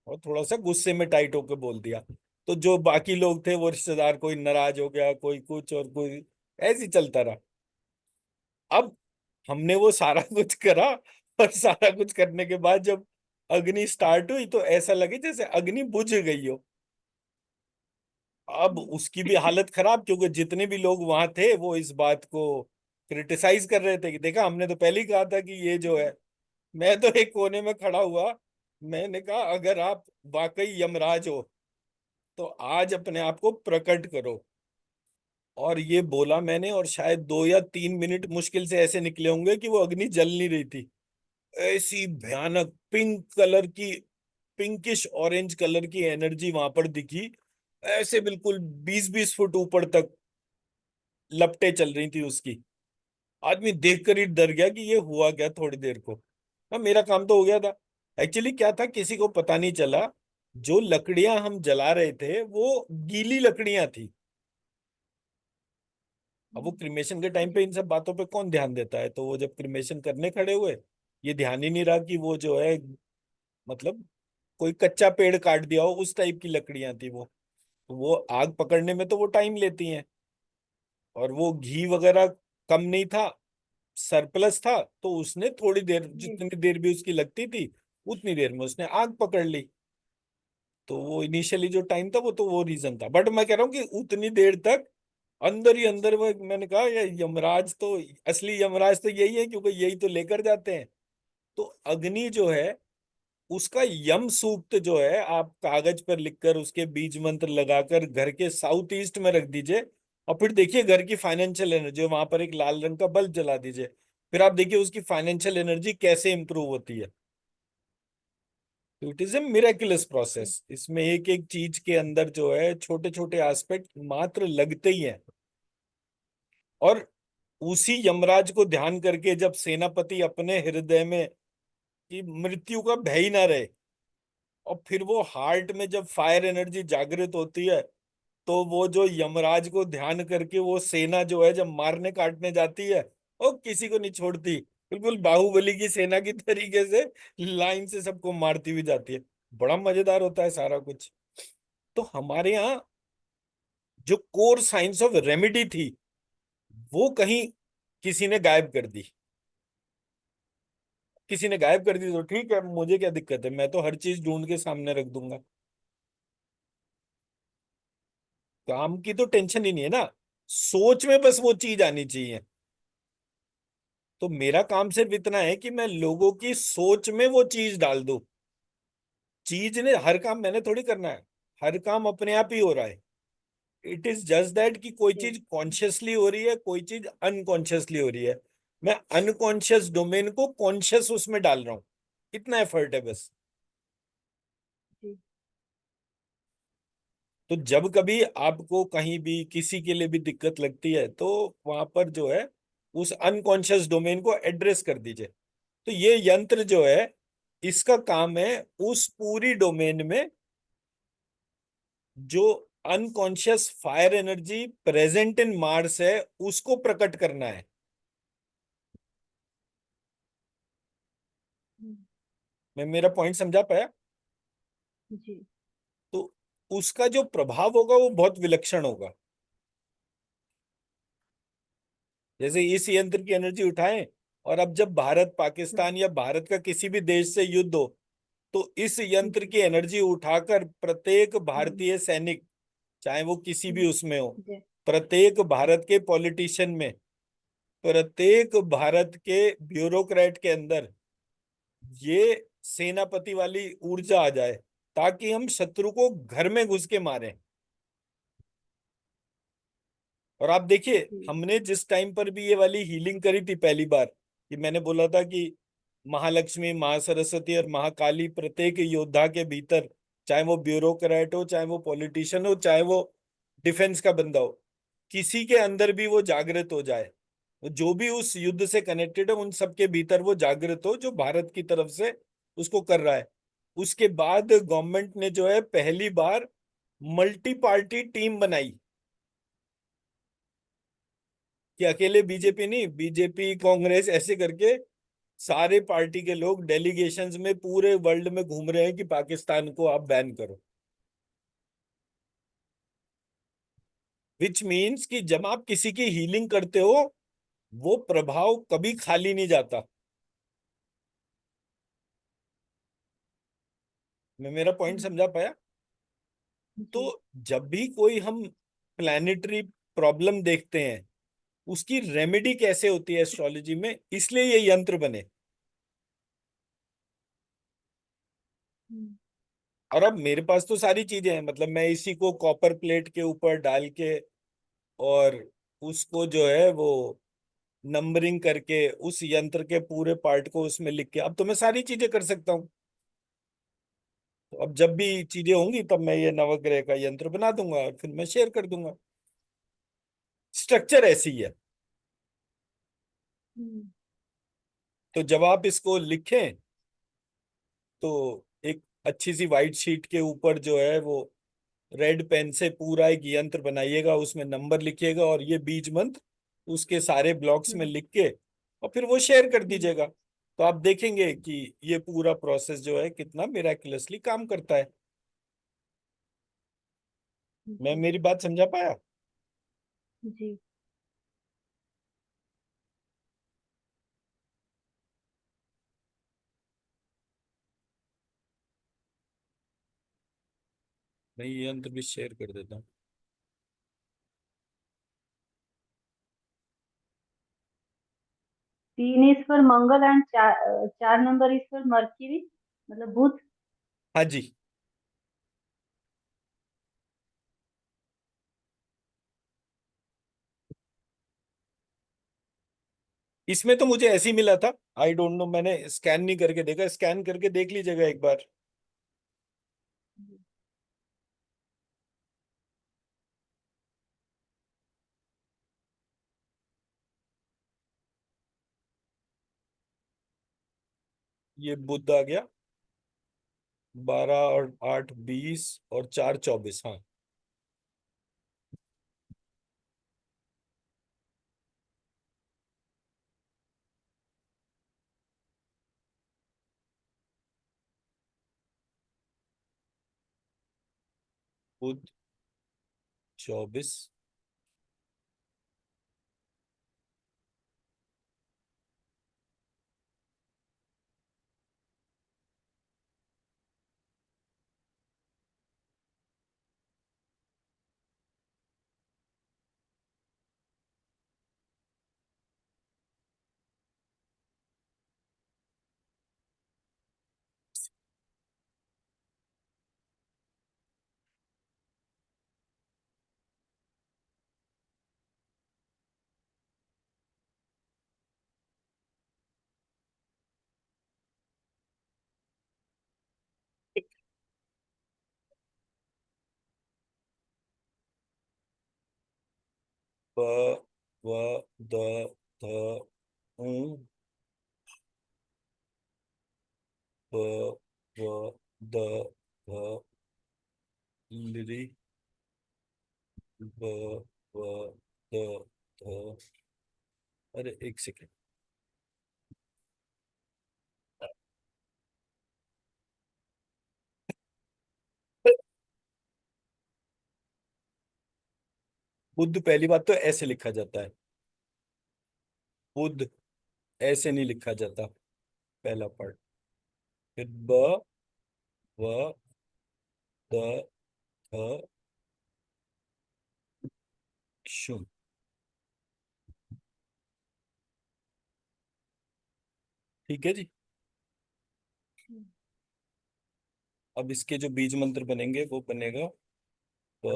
और थोड़ा सा गुस्से में टाइट होकर बोल दिया। तो जो बाकी लोग थे वो रिश्तेदार, कोई नाराज हो गया, कोई कुछ और कोई, ऐसे ही चलता रहा। अब हमने वो सारा कुछ करा, और सारा कुछ करने के बाद जब अग्नि स्टार्ट हुई तो ऐसा लगे जैसे अग्नि बुझ गई हो। अब उसकी भी हालत खराब, क्योंकि जितने भी लोग वहां थे वो इस बात को क्रिटिसाइज कर रहे थे कि देखा, हमने तो पहले ही कहा था कि ये जो है। मैं तो एक कोने में खड़ा हुआ, मैंने कहा अगर आप वाकई यमराज हो तो आज अपने आप को प्रकट करो। और ये बोला मैंने, और शायद 2 या 3 मिनट मुश्किल से ऐसे निकले होंगे कि वो अग्नि जल नहीं रही थी। ऐसी भयानक पिंक कलर की, पिंकिश ऑरेंज कलर की एनर्जी वहां पर दिखी, ऐसे बिल्कुल 20-20 फुट ऊपर तक लपटें चल रही थी उसकी। आदमी देखकर ही डर गया कि ये हुआ क्या थोड़ी देर को। हाँ, मेरा काम तो हो गया था। एक्चुअली क्या था, किसी को पता नहीं चला, जो लकड़ियां हम जला रहे थे वो गीली लकड़ियां थी। अब वो क्रिमेशन के टाइम पे इन सब बातों पे कौन ध्यान देता है, तो वो जब क्रिमेशन करने खड़े हुए, ये ध्यान ही नहीं रहा कि वो जो है, मतलब कोई कच्चा पेड़ काट दिया हो उस टाइप की लकड़ियां थी वो। तो वो आग पकड़ने में तो वो टाइम लेती हैं, और वो घी वगैरह कम नहीं था, सरप्लस था, तो उसने थोड़ी देर, जी जितनी देर भी उसकी लगती थी उतनी देर में उसने आग पकड़ ली। तो वो इनिशियली जो टाइम था वो तो वो रीजन था, बट मैं कह रहा हूँ कि उतनी देर तक अंदर ही अंदर वो, मैंने कहा ये यमराज तो, असली यमराज तो यही है, क्योंकि यही तो लेकर जाते हैं। तो अग्नि जो है, उसका यम सूक्त जो है, आप कागज पर लिखकर उसके बीज मंत्र लगाकर घर के साउथ ईस्ट में रख दीजिए, और फिर देखिए घर की फाइनेंशियल एनर्जी, वहां पर एक लाल रंग का बल्ब जला दीजिए, फिर आप देखिए उसकी फाइनेंशियल एनर्जी कैसे इंप्रूव होती है। तो इट इज ए मिरेकुलस जी प्रोसेस, इसमें एक एक चीज के अंदर जो है छोटे छोटे एस्पेक्ट मात्र लगते ही हैं। और उसी यमराज को ध्यान करके जब सेनापति अपने हृदय में कि मृत्यु का भय ही ना रहे, और फिर वो हार्ट में जब फायर एनर्जी जागृत होती है, तो वो जो यमराज को ध्यान करके वो सेना जो है जब मारने काटने जाती है, वो किसी को नहीं छोड़ती, बिल्कुल बाहुबली की सेना की तरीके से लाइन से सबको मारती हुई जाती है। बड़ा मजेदार होता है सारा कुछ। तो हमारे यहाँ जो कोर साइंस ऑफ रेमेडी थी, वो कहीं किसी ने गायब कर दी। किसी ने गायब कर दी तो ठीक है, मुझे क्या दिक्कत है, मैं तो हर चीज ढूंढ के सामने रख दूंगा। काम की तो टेंशन ही नहीं है ना, सोच में बस वो चीज आनी चाहिए। तो मेरा काम सिर्फ इतना है कि मैं लोगों की सोच में वो चीज डाल दूं। चीज ने हर काम मैंने थोड़ी करना है, हर काम अपने आप ही हो रहा है। इट इज जस्ट दैट कि कोई जी चीज कॉन्शियसली हो रही है, कोई चीज अनकॉन्शियसली हो रही है। मैं अनकॉन्शियस डोमेन को कॉन्शियस उसमें डाल रहा हूँ, इतना एफर्ट है बस। जी तो जब कभी आपको कहीं भी किसी के लिए भी दिक्कत लगती है, तो वहां पर जो है उस अनकॉन्शियस डोमेन को एड्रेस कर दीजिए। तो ये यंत्र जो है, इसका काम है उस पूरी डोमेन में जो unconscious fire energy present in Mars है, उसको प्रकट करना है। हम्म, मैं मेरा पॉइंट समझा पाया? जी तो उसका जो प्रभाव होगा वो बहुत विलक्षण होगा। जैसे इस यंत्र की एनर्जी उठाएं, और अब जब भारत हाँ पाकिस्तान या भारत का किसी भी देश से युद्ध हो, तो इस यंत्र जी की एनर्जी उठाकर प्रत्येक हम्म, भारतीय सैनिक, चाहे वो किसी भी हम्म, उसमें हो, जी प्रत्येक भारत के पॉलिटिशियन में, प्रत्येक भारत के ब्यूरोक्रेट के अंदर ये सेनापति वाली ऊर्जा आ जाए, ताकि हम शत्रु को घर में घुस के मारें। और आप देखिए, जी हमने जिस टाइम पर भी ये वाली हीलिंग करी थी पहली बार, कि मैंने बोला था कि महालक्ष्मी, महासरस्वती और महाकाली प्रत्येक योद्धा के भीतर, चाहे वो ब्यूरोक्रेट हो, चाहे वो पॉलिटिशियन हो, चाहे वो डिफेंस का बंदा हो, किसी के अंदर भी वो जागृत हो जाए, जो भी उस युद्ध से कनेक्टेड है, उन सबके भीतर वो जागृत हो जो भारत की तरफ से उसको कर रहा है। उसके बाद गवर्नमेंट ने जो है पहली बार मल्टी पार्टी टीम बनाई, कि अकेले बीजेपी नहीं, बीजेपी कांग्रेस ऐसे करके सारे पार्टी के लोग डेलीगेशंस में पूरे वर्ल्ड में घूम रहे हैं कि पाकिस्तान को आप बैन करो। विच मीन्स कि जब आप किसी की हीलिंग करते हो, वो प्रभाव कभी खाली नहीं जाता। मैं मेरा पॉइंट हम्म, समझा पाया? तो जी। जब भी कोई हम प्लानिटरी प्रॉब्लम देखते हैं, उसकी रेमेडी कैसे होती है एस्ट्रोलॉजी में, इसलिए ये यंत्र बने। हम्म, और अब मेरे पास तो सारी चीजें हैं, मतलब मैं इसी को कॉपर प्लेट के ऊपर डाल के और उसको जो है वो नंबरिंग करके उस यंत्र के पूरे पार्ट को उसमें लिख के, अब तो मैं सारी चीजें कर सकता हूँ। तो अब जब भी चीजें होंगी तब मैं ये नवग्रह का यंत्र बना दूंगा और फिर मैं शेयर कर दूंगा। स्ट्रक्चर ऐसी है। हम्म, तो जब आप इसको लिखें तो एक अच्छी सी वाइट शीट के ऊपर जो है वो रेड पेन से पूरा एक यंत्र बनाइएगा, उसमें नंबर लिखिएगा और ये बीज मंत्र उसके सारे ब्लॉक्स में हम्म, लिख के और फिर वो शेयर कर हम्म, दीजिएगा। तो आप देखेंगे कि ये पूरा प्रोसेस जो है कितना मिराकुलसली काम करता है। मैं जी। मेरी बात समझा पाया? जी। मैं ये यंत्र भी शेयर कर देता हूँ। 3 is for Mangal and 4 number is for mercury, मतलब बुध। हाँ जी। इसमें तो मुझे ऐसे ही मिला था। आई डोंट नो, मैंने स्कैन नहीं करके देखा, स्कैन करके देख लीजिएगा एक बार। ये बुध आ गया। 12 और 8 20 और 4 24। हाँ। बुध 24। प व द ध उ प व द ध लिरी ब व द ध। अरे एक सेकेंड। बुध पहली बात तो ऐसे लिखा जाता है। बुध ऐसे नहीं लिखा जाता, पहला पार्ट। फिर ब व द ध शु। ठीक है जी। अब इसके जो बीज मंत्र बनेंगे वो बनेगा ब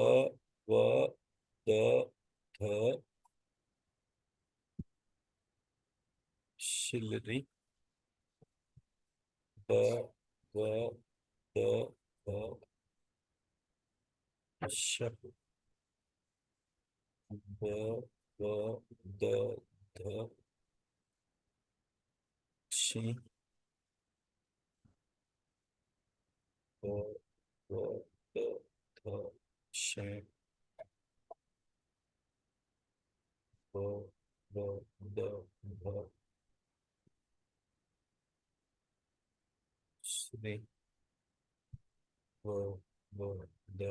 व द ध शिलरी ब व द ध श ब व द ध शी ब व द ध श ब व द ध श्री ब व द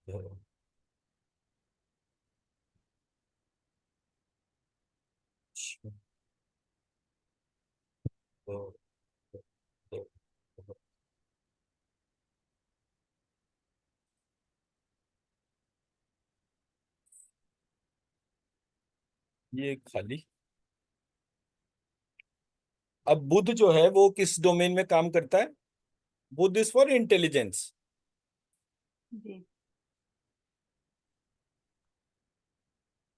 ध श तो, तो, तो, ये खाली। अब बुध जो है वो किस डोमेन में काम करता है? बुध इज फॉर इंटेलिजेंस। जी।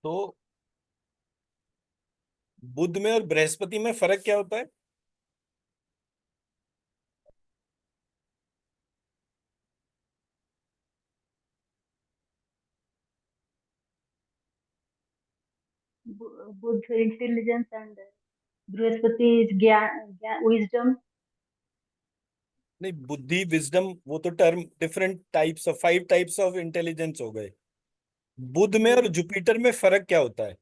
तो बुध में और बृहस्पति में फर्क क्या होता है? बुध इंटेलिजेंस एंड बृहस्पति ज्ञान, विजडम। नहीं, बुद्धि विजडम वो तो term different types of 5 types of intelligence हो गए। बुध में जी। और जुपिटर में फर्क क्या होता है?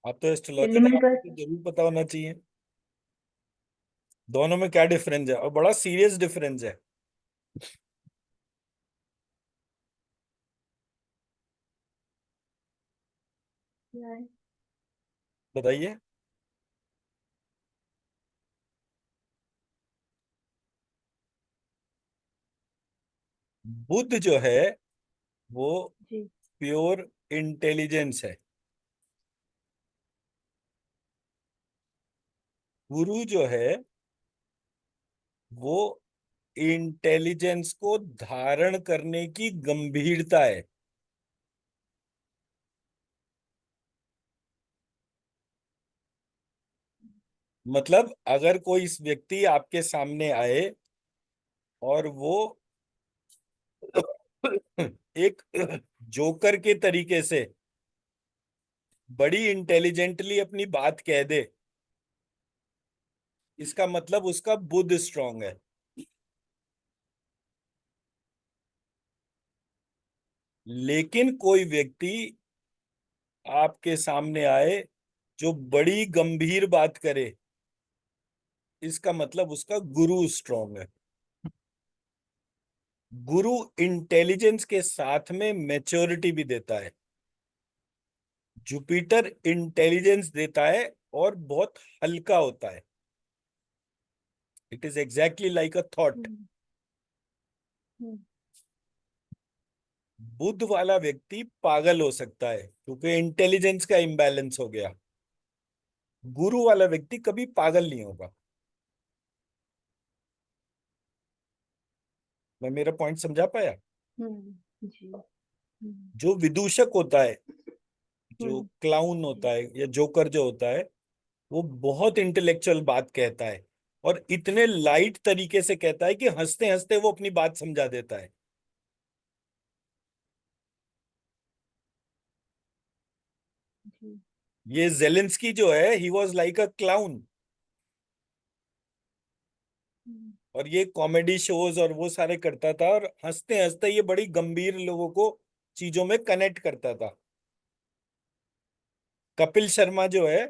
आप तो एस्ट्रोलॉजर है, एलिमेंट आपको वाइज। तो जरूर पता होना चाहिए दोनों में क्या डिफरेंस है, और बड़ा सीरियस डिफरेंस है। क्या है? बताइए। बुध जो है वो जी। प्योर इंटेलिजेंस है। गुरु जो है वो इंटेलिजेंस को धारण करने की गंभीरता है। मतलब अगर कोई इस व्यक्ति आपके सामने आए और वो एक जोकर के तरीके से बड़ी इंटेलिजेंटली अपनी बात कह दे, इसका मतलब उसका बुद्ध स्ट्रांग है। लेकिन कोई व्यक्ति आपके सामने आए जो बड़ी गंभीर बात करे, इसका मतलब उसका गुरु स्ट्रांग है। गुरु इंटेलिजेंस के साथ में मैच्योरिटी भी देता है। जुपिटर इंटेलिजेंस देता है और बहुत हल्का होता है। It is exactly like a thought. Hmm. Hmm. Buddha वाला व्यक्ति पागल हो सकता है क्योंकि इंटेलिजेंस का इम्बैलेंस हो गया। गुरु वाला व्यक्ति कभी पागल नहीं होगा। मैं मेरा पॉइंट समझा पाया? जी। हम्म। जो विदूषक होता है, जो हम्म। क्लाउन जी। होता है या जोकर जो होता है, वो बहुत इंटेलेक्चुअल बात कहता है और इतने लाइट तरीके से कहता है कि हंसते हंसते वो अपनी बात समझा देता है। जी। ये जेलेंस्की जो है, he was like a clown. Hmm. और ये कॉमेडी शोज और वो सारे करता था और हंसते हंसते ये बड़ी गंभीर लोगों को चीजों में कनेक्ट करता था। कपिल शर्मा जो है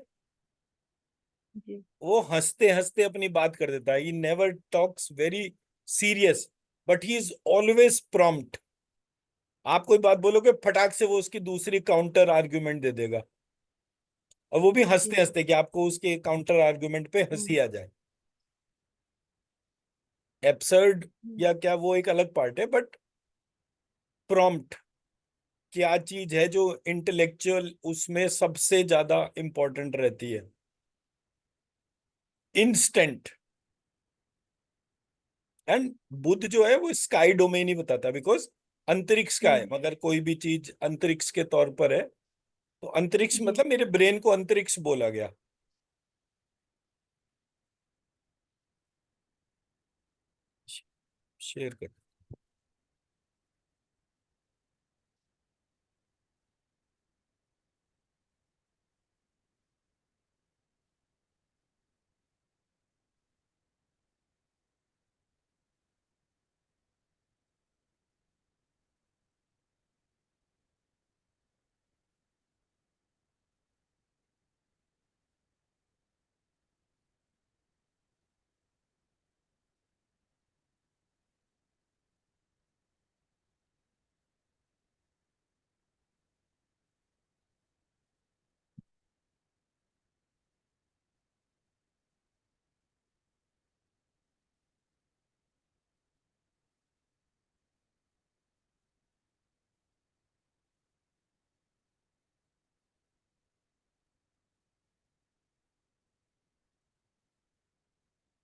जी। वो हंसते हंसते अपनी बात कर देता है। He never talks very serious, but he is always prompt. आप कोई बात बोलोगे फटाक से वो उसकी दूसरी काउंटर आर्ग्यूमेंट दे देगा, और वो भी हंसते जी। हंसते कि आपको उसके काउंटर आर्ग्यूमेंट पे हम्म। हंसी आ जाए। एब्सर्ड हम्म। या क्या वो एक अलग पार्ट है, बट प्रॉम्प्ट क्या चीज है जो इंटेलेक्चुअल उसमें सबसे ज्यादा इंपॉर्टेंट रहती है? इंस्टेंट। एंड बुद्ध जो है वो स्काई डोमेन ही बताता है, बिकॉज अंतरिक्ष का है। हम्म। मगर कोई भी चीज अंतरिक्ष के तौर पर है, तो अंतरिक्ष जी। मतलब मेरे ब्रेन को अंतरिक्ष बोला गया। शेयर कर।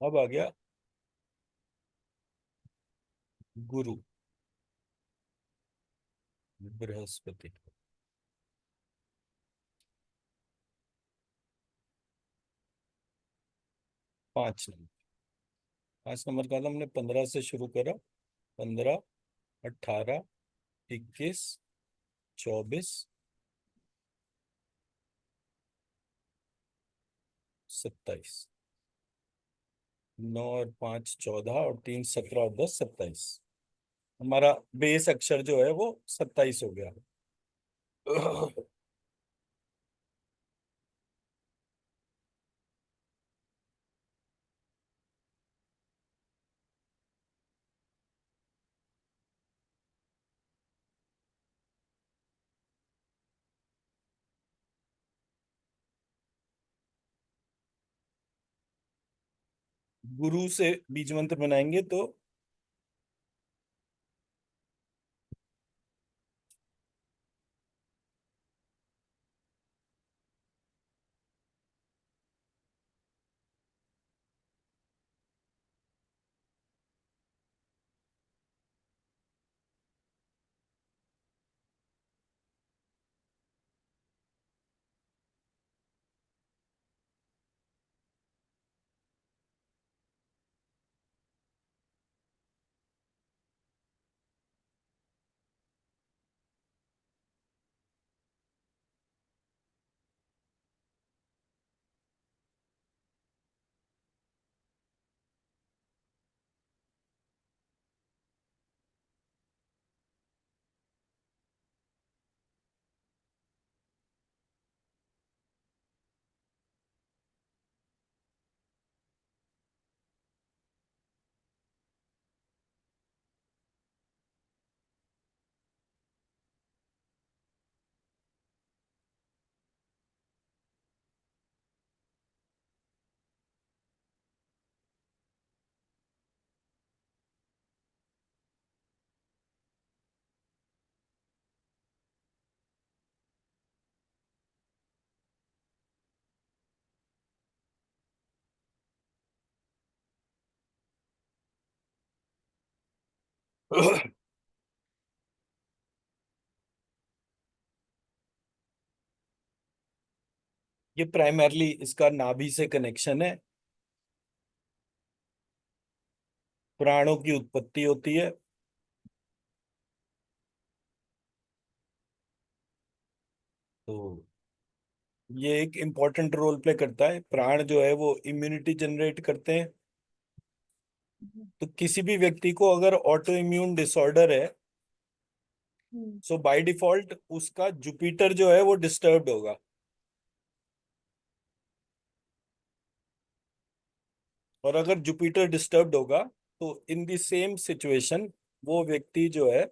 अब आ गया गुरु, बृहस्पति। 5 नंबर। 5 नंबर का था, हमने 15 से शुरू करा। 15, 18, 21, 24, 27। 9 और 5 14, और 3 17, और 10 27। हमारा बेस अक्षर जो है वो 27 हो गया। गुरु से बीज मंत्र बनाएंगे तो ये प्राइमरली इसका नाभि से कनेक्शन है। प्राणों की उत्पत्ति होती है। तो ये एक इम्पोर्टेंट रोल प्ले करता है। प्राण जो है वो इम्यूनिटी जनरेट करते हैं। तो किसी भी व्यक्ति को अगर ऑटो इम्यून डिसऑर्डर है, सो बाय डिफॉल्ट उसका जुपिटर जो है वो डिस्टर्ब्ड होगा। और अगर जुपिटर डिस्टर्ब्ड होगा तो इन द सेम सिचुएशन वो व्यक्ति जो है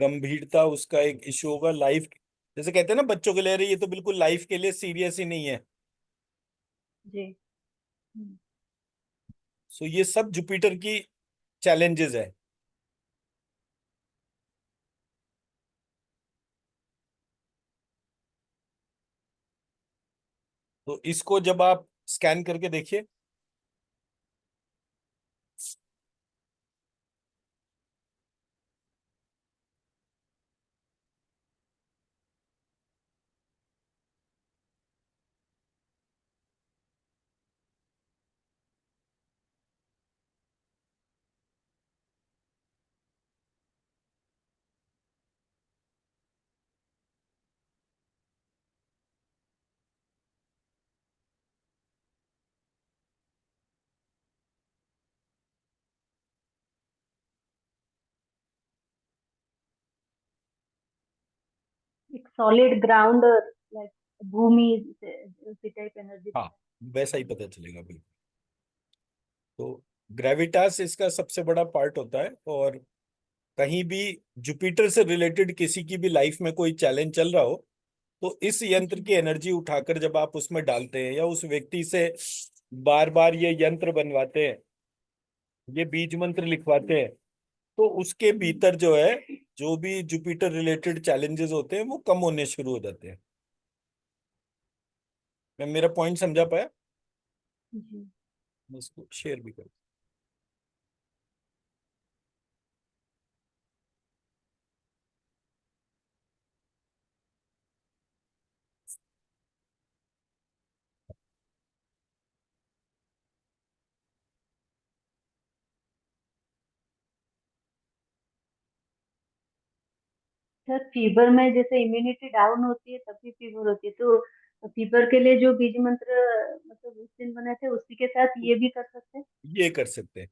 गंभीरता उसका एक इशू होगा लाइफ। जैसे कहते हैं ना बच्चों के लिए, अरे ये तो बिल्कुल लाइफ के लिए सीरियस ही नहीं है। जी। हम्म। सो ये सब जुपिटर की चैलेंजेस है। तो इसको जब आप स्कैन करके देखिए। एक सॉलिड ग्राउंड, लाइक भूमि उसी टाइप एनर्जी। हाँ, वैसा ही पता चलेगा बिल्कुल। तो ग्रेविटास इसका सबसे बड़ा पार्ट होता है। और कहीं भी जुपिटर से रिलेटेड किसी की भी लाइफ में कोई चैलेंज चल रहा हो, तो इस यंत्र जी। की एनर्जी उठाकर जब आप उसमें डालते हैं या उस व्यक्ति से बार बार ये यंत्र बनवाते हैं, ये बीज मंत्र लिखवाते हैं, तो उसके भीतर जो है जो भी जुपिटर रिलेटेड चैलेंजेस होते हैं वो कम होने शुरू हो जाते हैं। मैं मेरा पॉइंट समझा पाया? जी। मैं इसको शेयर भी कर। सर फीवर में जैसे इम्यूनिटी डाउन होती है तभी फीवर होती है, तो फीवर के लिए जो बीज मंत्र मतलब उस दिन बने थे उसी के साथ ये भी कर सकते हैं? ये कर सकते हैं,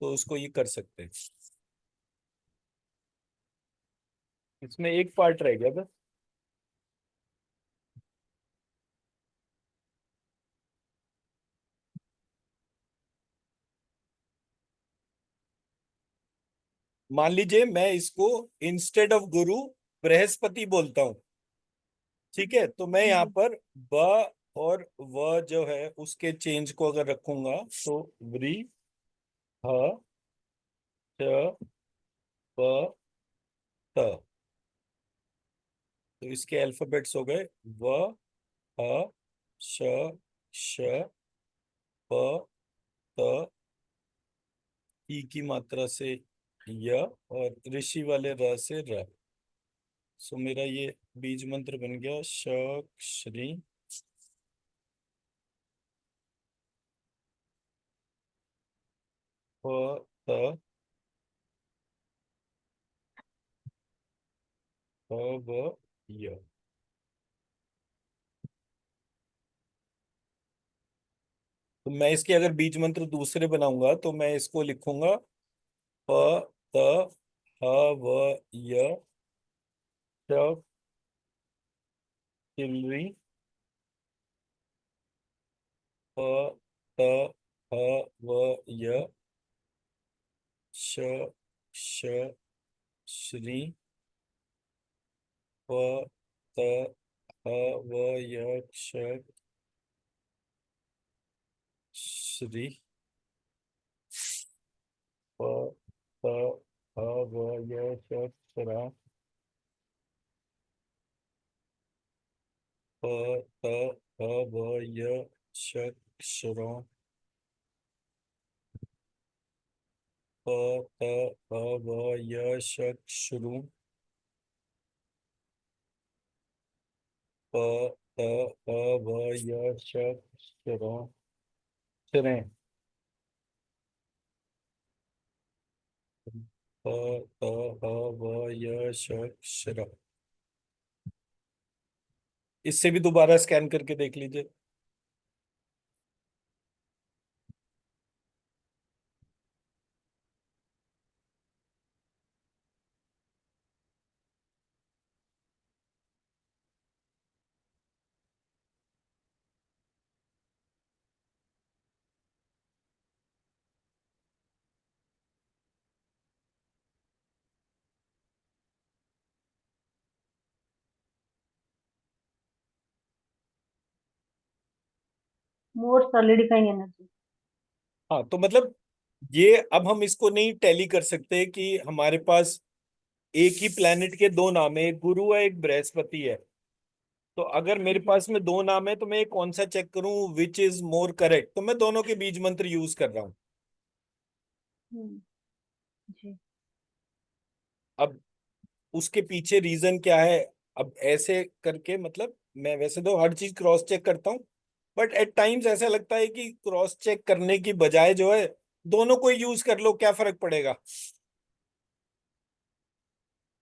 तो उसको ये कर सकते हैं। इसमें एक पार्ट रह गया बस। मान लीजिए मैं इसको इंस्टेड ऑफ गुरु बृहस्पति बोलता हूँ, ठीक है? तो मैं यहाँ जी। पर ब और व जो है उसके चेंज को अगर रखूंगा तो व्री, ह, च, प, त। तो इसके अल्फाबेट्स हो गए व, ह, श, श, प, त, ई की मात्रा से य, और ऋषि वाले र से र। सो मेरा ये बीज मंत्र बन गया श, श्री, प, त, प, व, य। तो मैं इसके अगर बीज मंत्र दूसरे बनाऊंगा तो मैं इसको लिखूंगा प, त, ह, व, य, श, चिलरी, प, त, ह, व, य, श, श, श्री, प, त, ह, व, य, श, श्री, प, त, ह, व, य, श, क्षरा, प, त, ह, व, य, श, क्षरा, प, त, ह, व, य, श, क्षरु, प, त, ह, व, य, श, क्षरा, क्षरें, प, त, ह, व, य, श, क्षरा। इससे भी दोबारा स्कैन करके देख लीजिए। मोर सॉलिडिफाइंग एनर्जी। हाँ, तो मतलब ये अब हम इसको नहीं टैली कर सकते कि हमारे पास एक ही प्लेनेट के दो नाम है, एक गुरु है एक बृहस्पति है। तो अगर मेरे जी। पास में दो नाम है तो मैं कौन सा चेक करूं विच इज मोर करेक्ट, तो मैं दोनों के बीज मंत्र यूज कर रहा हूं। हम्म। जी। अब उसके पीछे रीजन क्या है? अब ऐसे करके मतलब मैं वैसे तो हर चीज क्रॉस चेक करता हूँ, बट एट टाइम्स ऐसा लगता है कि क्रॉस चेक करने की बजाय जो है दोनों को यूज कर लो, क्या फर्क पड़ेगा?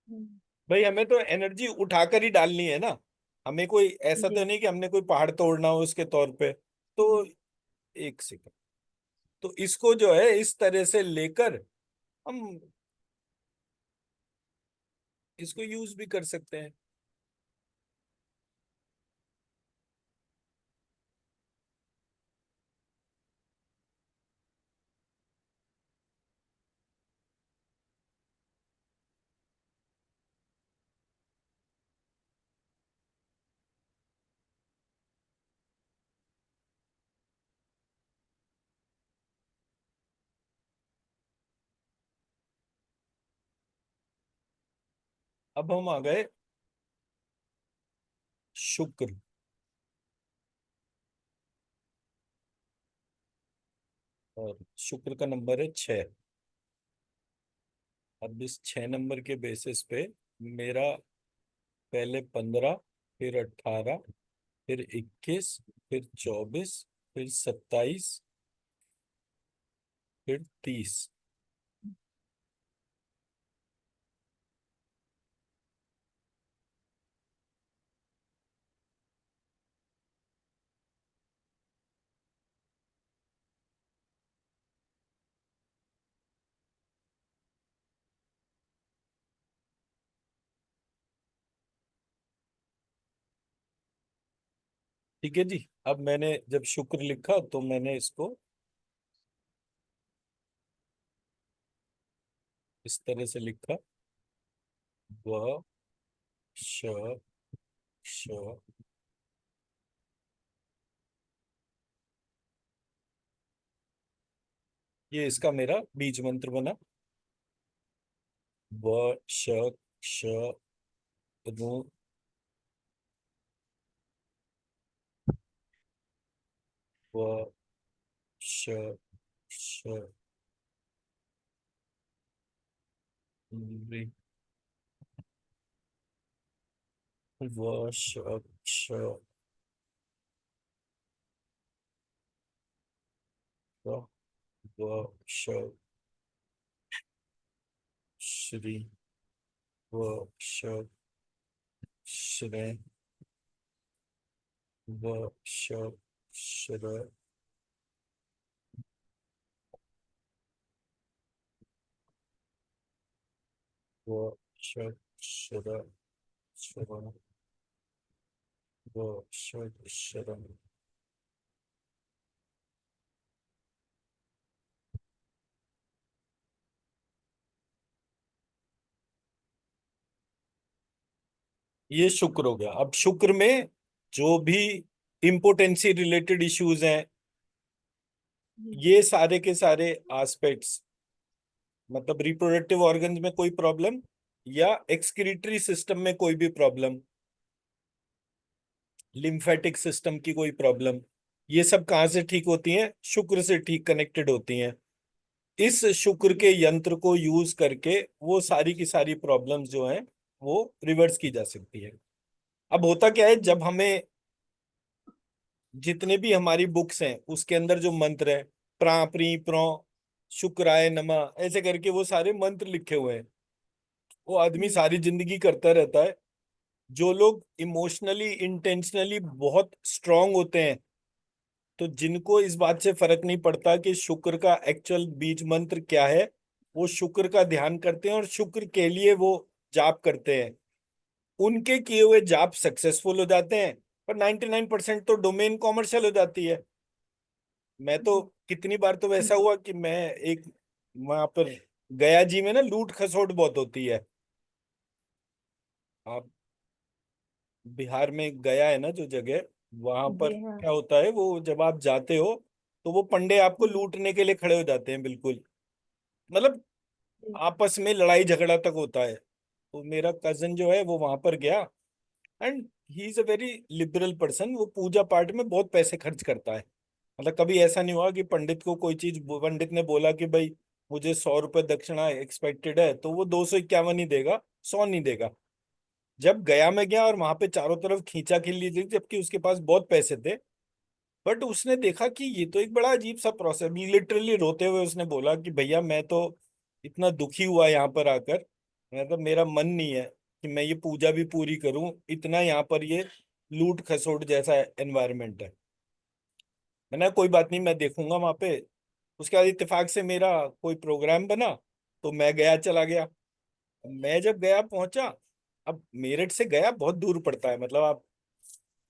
हम्म। भाई हमें तो एनर्जी उठाकर ही डालनी है ना। हमें कोई ऐसा तो जी। नहीं कि हमने कोई पहाड़ तोड़ना हो उसके तौर पे। तो हम्म। एक सेकंड, तो इसको जो है इस तरह से लेकर हम इसको यूज भी कर सकते हैं। अब हम आ गए शुक्र, और शुक्र का नंबर है 6। अब इस 6 नंबर के बेसिस पे मेरा पहले 15, फिर 18, फिर 21, फिर 24, फिर 27, फिर 30। ठीक है जी। अब मैंने जब शुक्र लिखा तो मैंने इसको इस तरह से लिखा, व श श। ये इसका मेरा बीज मंत्र बना, व श श रू, व श श री, व श श व व श श्री, व श श्रे, व श श्र, व श श्र श्र, व श श्र। ये शुक्र हो गया। अब शुक्र में जो भी इम्पोर्टेंसी रिलेटेड इश्यूज हैं, जी ये सारे के सारे एस्पेक्ट्स, मतलब रिप्रोडक्टिव ऑर्गन्स में कोई प्रॉब्लम या एक्सक्रीटरी सिस्टम में कोई भी प्रॉब्लम, लिम्फेटिक सिस्टम की कोई प्रॉब्लम, ये सब कहाँ से ठीक होती हैं? शुक्र से ठीक कनेक्टेड होती हैं। इस शुक्र जी के यंत्र को यूज करके वो सारी की सारी प्रॉब्लम्स जो हैं वो रिवर्स की जा सकती है। अब होता क्या है, जी जब हमें जितने भी हमारी बुक्स हैं उसके अंदर जो मंत्र है, प्रा प्री प्रो शुक्राय नमः, ऐसे करके वो सारे मंत्र लिखे हुए हैं, वो आदमी जी सारी जिंदगी करता रहता है। जो लोग इमोशनली इंटेंशनली बहुत स्ट्रांग होते हैं, तो जिनको इस बात से फर्क नहीं पड़ता कि शुक्र का एक्चुअल बीज मंत्र क्या है, वो शुक्र का ध्यान करते हैं और शुक्र के लिए वो जाप करते हैं। उनके किए हुए जाप सक्सेसफुल हो जाते हैं, पर 99% तो डोमेन कॉमर्शियल हो जाती है। मैं तो जी कितनी बार तो वैसा हुआ कि मैं एक वहां पर गया जी में ना लूट खसोट बहुत होती है। आप बिहार में गया है ना जो जगह, वहां पर जी हाँ क्या होता है, वो जब आप जाते हो तो वो पंडे आपको जी लूटने के लिए खड़े हो जाते हैं बिल्कुल। मतलब जी आपस में लड़ाई झगड़ा तक होता है। तो मेरा कजन जो है वो वहां पर गया, and he is a very liberal person. वो पूजा पाठ में बहुत पैसे खर्च करता है। मतलब कभी ऐसा नहीं हुआ कि पंडित को कोई चीज, पंडित ने बोला कि भाई मुझे 100 रुपए दक्षिणा एक्सपेक्टेड है, तो वो 251 ही देगा, 100 नहीं देगा। जब गया मैं गया और वहां पे चारों तरफ खींचा खिल्ली थी, जबकि उसके पास बहुत पैसे थे, बट उसने देखा कि ये तो एक बड़ा अजीब सा प्रोसेस। लिटरली रोते हुए उसने बोला कि भैया मैं तो इतना दुखी हुआ यहाँ पर आकर, मैं तो, मेरा मन नहीं है कि मैं ये पूजा भी पूरी करूं, इतना यहाँ पर ये लूट खसोट जैसा एनवायरनमेंट है। मैंने कहा, कोई बात नहीं, मैं देखूंगा वहां पे। उसके बाद इत्तेफाक से मेरा कोई प्रोग्राम बना, तो मैं गया चला गया। मैं जब गया पहुंचा, अब मेरठ से गया बहुत दूर पड़ता है, मतलब आप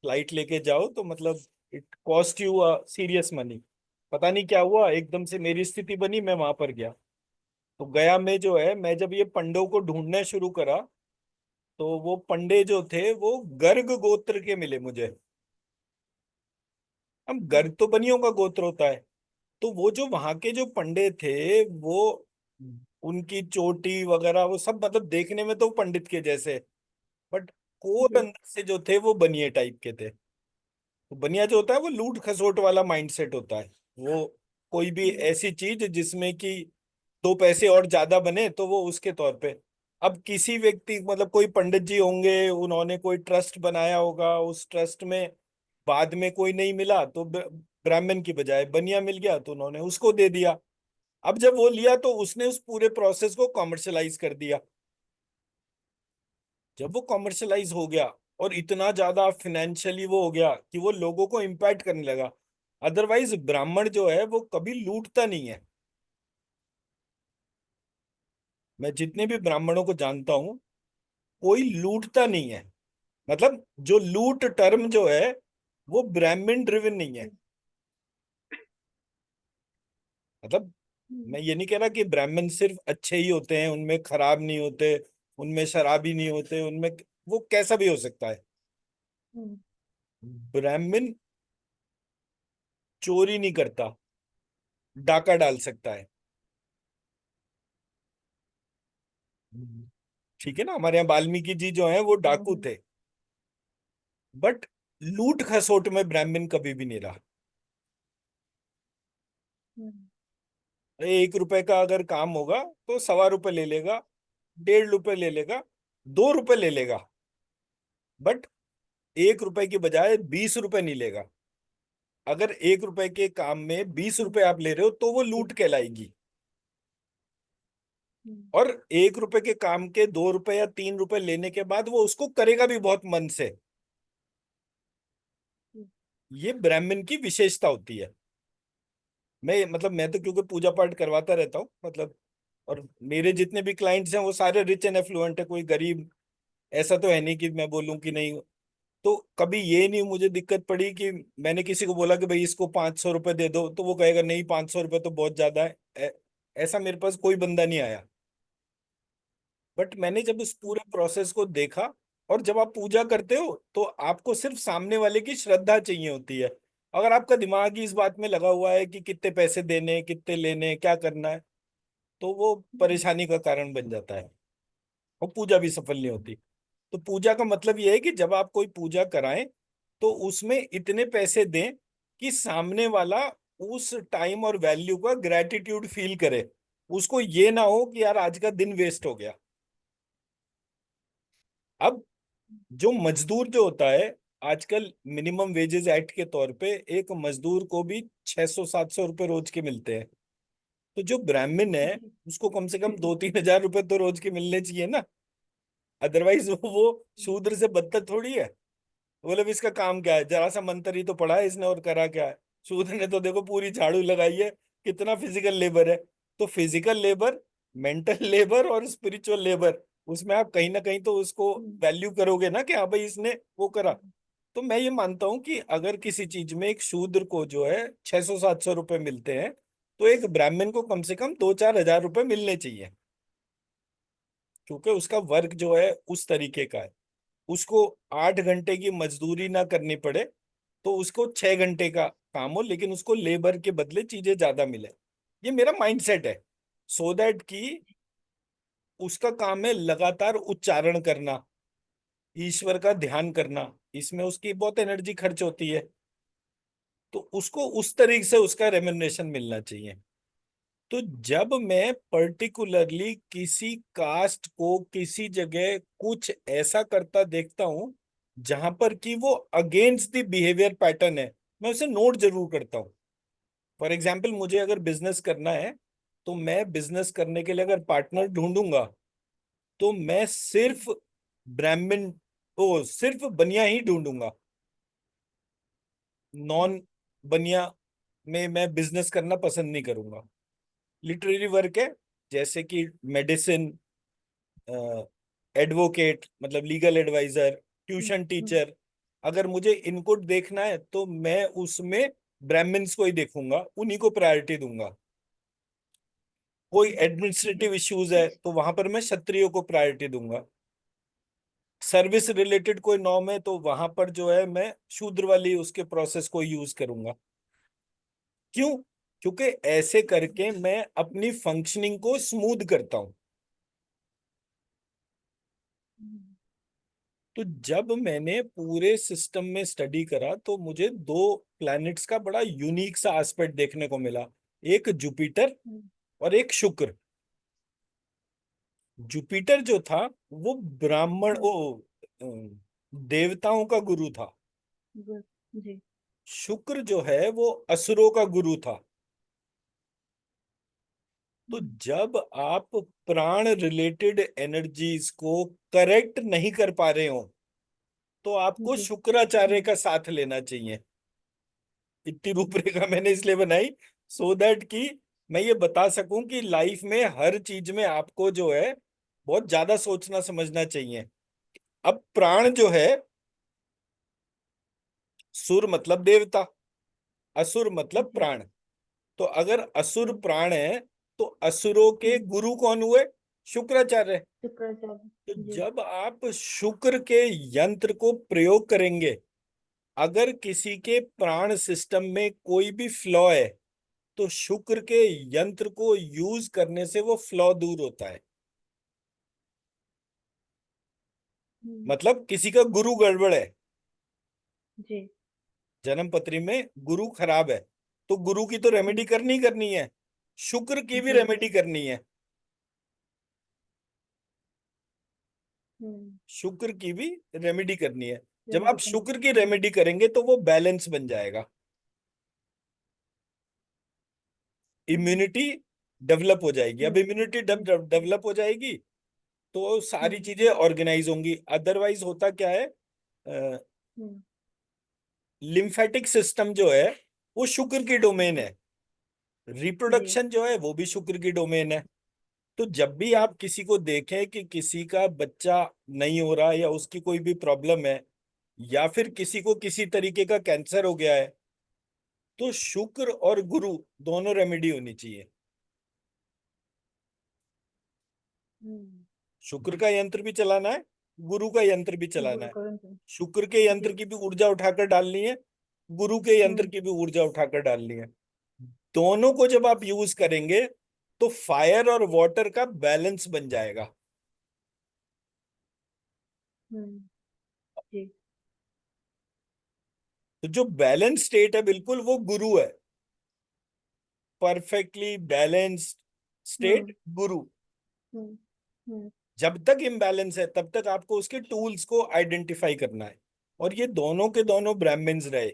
फ्लाइट लेके जाओ तो मतलब it cost you serious money. पता नहीं क्या हुआ, एकदम से मेरी स्थिति बनी, मैं वहां पर गया। तो गया में जो है, मैं जब ये पंडों को ढूंढना शुरू करा, तो वो पंडे जो थे वो गर्ग गोत्र के मिले मुझे। अब गर्ग तो बनियों का गोत्र होता है। तो वो जो वहां के जो पंडे थे, वो उनकी चोटी वगैरह वो सब मतलब देखने में तो पंडित के जैसे, बट कोर जी। अंदर से जो थे वो बनिए टाइप के थे। तो बनिया जो होता है वो लूट खसोट वाला माइंडसेट होता है। वो कोई भी हम्म। ऐसी चीज जिसमें कि 2 पैसे और ज्यादा बने तो वो उसके तौर पे। अब किसी व्यक्ति मतलब कोई पंडित जी होंगे, उन्होंने कोई ट्रस्ट बनाया होगा, उस ट्रस्ट में बाद में कोई नहीं मिला तो ब्राह्मण की बजाय बनिया मिल गया तो उन्होंने उसको दे दिया। अब जब वो लिया तो उसने उस पूरे प्रोसेस को कॉमर्शलाइज कर दिया। जब वो कॉमर्शलाइज हो गया और इतना ज्यादा फाइनेंशियली वो हो गया कि वो लोगों को इम्पैक्ट करने लगा। अदरवाइज ब्राह्मण जो है वो कभी लूटता नहीं है। मैं जितने भी ब्राह्मणों को जानता हूं, कोई लूटता नहीं है। मतलब जो लूट टर्म जो है वो ब्राह्मण ड्रिवन नहीं है। मतलब हम्म। मैं ये नहीं कह रहा कि ब्राह्मण सिर्फ अच्छे ही होते हैं, उनमें खराब नहीं होते, उनमें शराबी नहीं होते, उनमें वो कैसा भी हो सकता है। हम्म। ब्राह्मण चोरी नहीं करता, डाका डाल सकता है। ठीक है ना, हमारे यहाँ वाल्मीकि जी जो हैं वो डाकू हम्म। थे। बट लूट खसोट में ब्राह्मण कभी भी नहीं रहा। हम्म। 1 रुपए का अगर काम होगा तो 1.25 रुपए ले लेगा, 1.5 रुपए ले लेगा, 2 रुपए ले लेगा। बट 1 रुपए की बजाय 20 रुपए नहीं लेगा। अगर 1 रुपए के काम में 20 रुपए हम्म। आप ले रहे हो तो वो जी। लूट कहलाएगी। हम्म। और 1 रुपए के काम के 2 रुपए या 3 रुपए लेने के बाद वो उसको करेगा भी बहुत मन से। हम्म। ये ब्राह्मण की विशेषता होती है। मैं मतलब मैं तो क्योंकि पूजा पाठ करवाता रहता हूँ मतलब, और मेरे जितने भी क्लाइंट्स हैं वो सारे रिच एंड एफ्लुएंट है, कोई गरीब ऐसा तो है नहीं कि मैं बोलूं कि नहीं। तो कभी ये नहीं मुझे दिक्कत पड़ी कि मैंने किसी को बोला कि भाई इसको 500 रुपये दे दो तो वो कहेगा नहीं 500 रुपये तो बहुत ज्यादा है। ऐसा मेरे पास कोई बंदा नहीं आया। बट मैंने जब इस पूरे प्रोसेस को देखा, और जब आप पूजा करते हो तो आपको सिर्फ सामने वाले की श्रद्धा चाहिए होती है। अगर आपका दिमाग ही इस बात में लगा हुआ है कि कितने पैसे देने, कितने लेने, क्या करना है, तो वो हम्म। परेशानी का कारण बन जाता है और पूजा भी सफल नहीं होती। तो पूजा का मतलब ये है कि जब आप कोई पूजा कराएं तो उसमें इतने पैसे दें कि सामने वाला उस टाइम और वैल्यू का ग्रेटिट्यूड फील करे। उसको ये ना हो कि यार आज का दिन वेस्ट हो गया। अब जो मजदूर जो होता है, आजकल मिनिमम वेजेस एक्ट के तौर पे एक मजदूर को भी 600-700 रुपये रोज के मिलते हैं। तो जो ब्राह्मण है जी। उसको कम से कम 2-3 हजार रुपये तो रोज के मिलने चाहिए ना। अदरवाइज वो शूद्र से बदतर थोड़ी है। बोले भी इसका काम क्या है, जरा सा मंत्र ही तो पढ़ा है इसने और करा क्या है। शूद्र ने तो देखो पूरी झाड़ू लगाई है, कितना फिजिकल लेबर है। तो फिजिकल लेबर, मेंटल लेबर और स्पिरिचुअल लेबर, उसमें आप कहीं ना कहीं तो उसको हम्म। वैल्यू करोगे ना कि हाँ भाई इसने वो करा। हम्म। तो मैं ये मानता हूं कि अगर किसी चीज में एक शूद्र को जो है 600-700 रुपये मिलते हैं, तो एक ब्राह्मण को कम से कम 2-4 हजार रुपये मिलने चाहिए। क्योंकि उसका वर्क जो है उस तरीके का है। उसको 8 घंटे की मजदूरी ना करनी पड़े, तो उसको 6 घंटे का काम हो लेकिन उसको लेबर के बदले चीजें ज्यादा मिले। ये मेरा माइंडसेट है। सो दैट कि उसका काम है लगातार उच्चारण करना, ईश्वर का ध्यान करना। इसमें उसकी बहुत एनर्जी खर्च होती है। तो उसको उस तरीके से उसका रेम्युनरेशन मिलना चाहिए। तो जब मैं पर्टिकुलरली किसी कास्ट को किसी जगह कुछ ऐसा करता देखता हूं जहां पर कि वो अगेंस्ट द बिहेवियर पैटर्न है, मैं उसे नोट जरूर करता हूं। फॉर एग्जाम्पल मुझे अगर बिजनेस करना है तो मैं बिजनेस करने के लिए अगर पार्टनर ढूंढूंगा तो मैं सिर्फ ब्राह्मण, ओ सिर्फ बनिया ही ढूंढूंगा। नॉन बनिया में मैं बिजनेस करना पसंद नहीं करूंगा। लिटरेरी वर्क है, जैसे कि मेडिसिन, एडवोकेट मतलब लीगल एडवाइजर, हम्म। ट्यूशन हम्म। टीचर, अगर मुझे इनको देखना है तो मैं उसमें ब्राह्मण्स को ही देखूंगा, उन्हीं को प्रायोरिटी दूंगा। कोई एडमिनिस्ट्रेटिव इश्यूज है तो वहां पर मैं क्षत्रियो को प्रायोरिटी दूंगा। सर्विस रिलेटेड कोई नॉर्म है तो वहां पर जो है मैं शूद्र वाली उसके प्रोसेस को यूज करूंगा। क्यों? क्योंकि ऐसे करके मैं अपनी फंक्शनिंग को स्मूथ करता हूं। हम्म। तो जब मैंने पूरे सिस्टम में स्टडी करा तो मुझे दो प्लैनेट्स का बड़ा यूनिक सा एस्पेक्ट देखने को मिला, एक जुपिटर हम्म, और एक शुक्र। जुपिटर जो था वो ब्राह्मण हम्म, ओ देवताओं का गुरु था। गुड, जी। शुक्र जो है वो असुरों का गुरु था। तो हम्म, जब आप प्राण रिलेटेड एनर्जीज को करेक्ट नहीं कर पा रहे हो तो आपको जी। शुक्राचार्य हम्म, का साथ लेना चाहिए। इतनी रूपरेखा मैंने इसलिए बनाई सो दैट कि मैं ये बता सकूं कि लाइफ में हर चीज में आपको जो है बहुत ज्यादा सोचना समझना चाहिए। अब प्राण जो है, सुर मतलब देवता, असुर मतलब जी। प्राण। तो अगर असुर हम्म, प्राण है तो असुरों के हम्म, गुरु कौन हुए? शुक्राचार्य। तो शुक्राचार्य, जी। जब आप शुक्र के यंत्र को प्रयोग करेंगे, अगर किसी के प्राण सिस्टम में कोई भी फ्लॉ है तो शुक्र के यंत्र को यूज करने से वो फ्लॉ दूर होता है। हम्म, मतलब किसी का गुरु गड़बड़ है, जी। जन्म पत्री में गुरु खराब है, तो गुरु की तो रेमेडी हम्म, करनी ही करनी है, शुक्र की भी जी। रेमेडी करनी है। हम्म, शुक्र की भी रेमेडी करनी है। जब रेमेडी आप करनी शुक्र की है। रेमेडी करेंगे तो वो बैलेंस बन जाएगा, हम्म, इम्यूनिटी डेवलप हो जाएगी। अब हम्म, इम्यूनिटी हम्म, डेवलप हो जाएगी तो सारी हम्म, चीजें ऑर्गेनाइज होंगी। अदरवाइज होता क्या है, हम्म, लिम्फेटिक सिस्टम जो है वो शुक्र की डोमेन जी। है, जी। रिप्रोडक्शन जो है वो भी शुक्र की डोमेन है। तो जब भी हम्म, आप किसी को देखें कि किसी का बच्चा नहीं हो रहा या उसकी कोई भी प्रॉब्लम है या फिर किसी को किसी तरीके का कैंसर हो गया है, तो शुक्र और गुरु दोनों रेमेडी होनी चाहिए। हम्म, शुक्र का यंत्र भी चलाना है, गुरु का यंत्र भी चलाना गुरु है। करण, शुक्र के जी। यंत्र की भी ऊर्जा उठाकर डालनी है, गुरु के यंत्र हम्म, की भी ऊर्जा उठाकर डालनी है। दोनों को जब आप यूज करेंगे तो फायर और वाटर का बैलेंस बन जाएगा। हम्म, जी। तो जो बैलेंस स्टेट है बिल्कुल वो गुरु है, परफेक्टली बैलेंस्ड हम्म, स्टेट गुरु। हम्म, हम्म, जब तक इम्बैलेंस है तब तक आपको उसके टूल्स को आइडेंटिफाई करना है। और ये दोनों के दोनों ब्राह्मण्स रहे,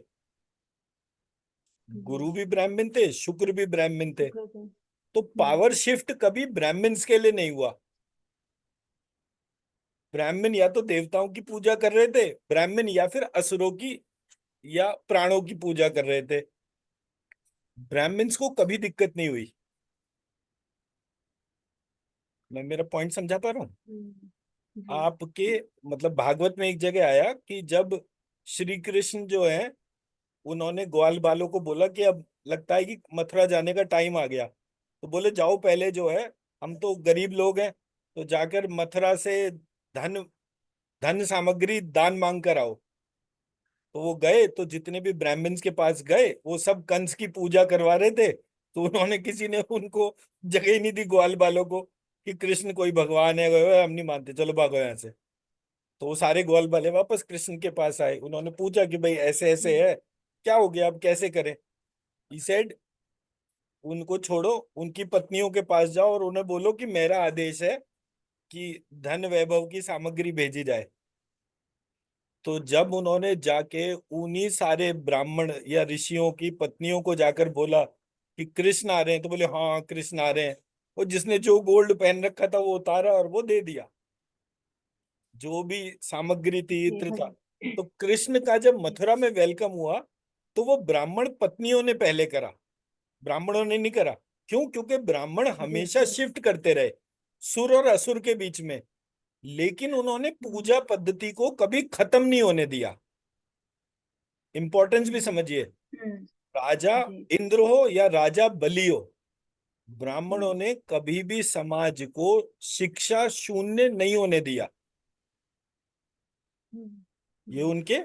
जी। गुरु भी ब्राह्मण थे, शुक्र भी ब्राह्मण थे। शुक्र करण। तो पावर शिफ्ट कभी ब्राह्मण्स के लिए नहीं हुआ। ब्राह्मण या तो देवताओं की पूजा कर रहे थे, ब्राह्मण या फिर असुरों की या प्राणों की पूजा कर रहे थे। ब्राह्मण्स को कभी दिक्कत नहीं हुई। मैं मेरा पॉइंट समझा पा रहा हूँ जी। आपके? मतलब भागवत में एक जगह आया कि जब श्री कृष्ण जो है उन्होंने ग्वाल बालों को बोला कि अब लगता है कि मथुरा जाने का टाइम आ गया, तो बोले जाओ पहले जो है, हम तो गरीब लोग हैं, तो जाकर मथुरा से धन धन सामग्री दान मांग कर आओ। तो वो गए तो जितने भी ब्राह्मण्स के पास गए वो सब कंस की पूजा करवा रहे थे, तो उन्होंने किसी ने उनको जगह ही नहीं दी ग्वाल बालों को कि कृष्ण कोई भगवान है, हम नहीं मानते, चलो भागो यहाँ से। तो वो सारे ग्वाल बाले वापस कृष्ण के पास आए, उन्होंने पूछा कि भाई ऐसे ऐसे हम्म, है, क्या हो गया, अब कैसे करें? ही सेड उनको छोड़ो, उनकी पत्नियों के पास जाओ और उन्हें बोलो कि मेरा आदेश है कि धन वैभव की सामग्री भेजी जाए। तो जब उन्होंने जाके उन्हीं सारे ब्राह्मण या ऋषियों की पत्नियों को जाकर बोला कि कृष्ण आ रहे हैं, तो बोले हाँ कृष्ण आ रहे हैं। और जिसने जो गोल्ड पहन रखा था वो उतारा और वो दे दिया, जो भी सामग्री थी, जी। इत्र हाँ था। जी। तो कृष्ण का जब मथुरा में वेलकम हुआ तो वो ब्राह्मण पत्नियों ने पहले करा, ब्राह्मणों ने नहीं करा। क्यों? क्योंकि ब्राह्मण जी। हमेशा शिफ्ट करते रहे सुर और असुर के बीच में, लेकिन उन्होंने हम्म, पूजा पद्धति को कभी खत्म नहीं होने दिया। इंपॉर्टेंस भी जी। समझिए, हम्म, राजा जी। इंद्र हो या राजा बलि हो, ब्राह्मणों हम्म, ने कभी भी समाज को शिक्षा शून्य नहीं होने दिया। ये जी। उनके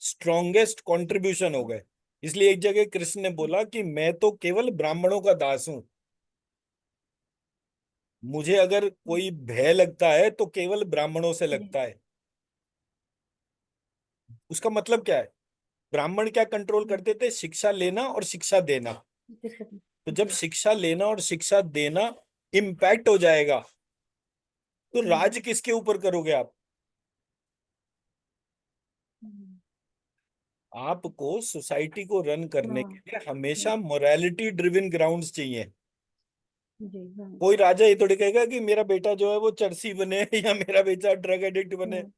स्ट्रॉन्गेस्ट कंट्रीब्यूशन हो गए। इसलिए एक जगह कृष्ण ने बोला कि मैं तो केवल ब्राह्मणों का दास हूं, मुझे अगर कोई हम्म, भय लगता है तो केवल ब्राह्मणों से जी। लगता है। उसका मतलब क्या है? ब्राह्मण क्या कंट्रोल करते थे? शिक्षा लेना और शिक्षा देना। तो जब जी। शिक्षा लेना और शिक्षा देना इम्पैक्ट हो जाएगा, तो राज किसके ऊपर करोगे आप? आपको सोसाइटी को रन करने के हाँ। लिए हमेशा मोरालिटी ड्रिवन ग्राउंड्स चाहिए। जी। हाँ। कोई राजा ये थोड़ी कहेगा कि मेरा बेटा जो है वो चरसी बने या मेरा बेटा ड्रग एडिक्ट बने। हम्म।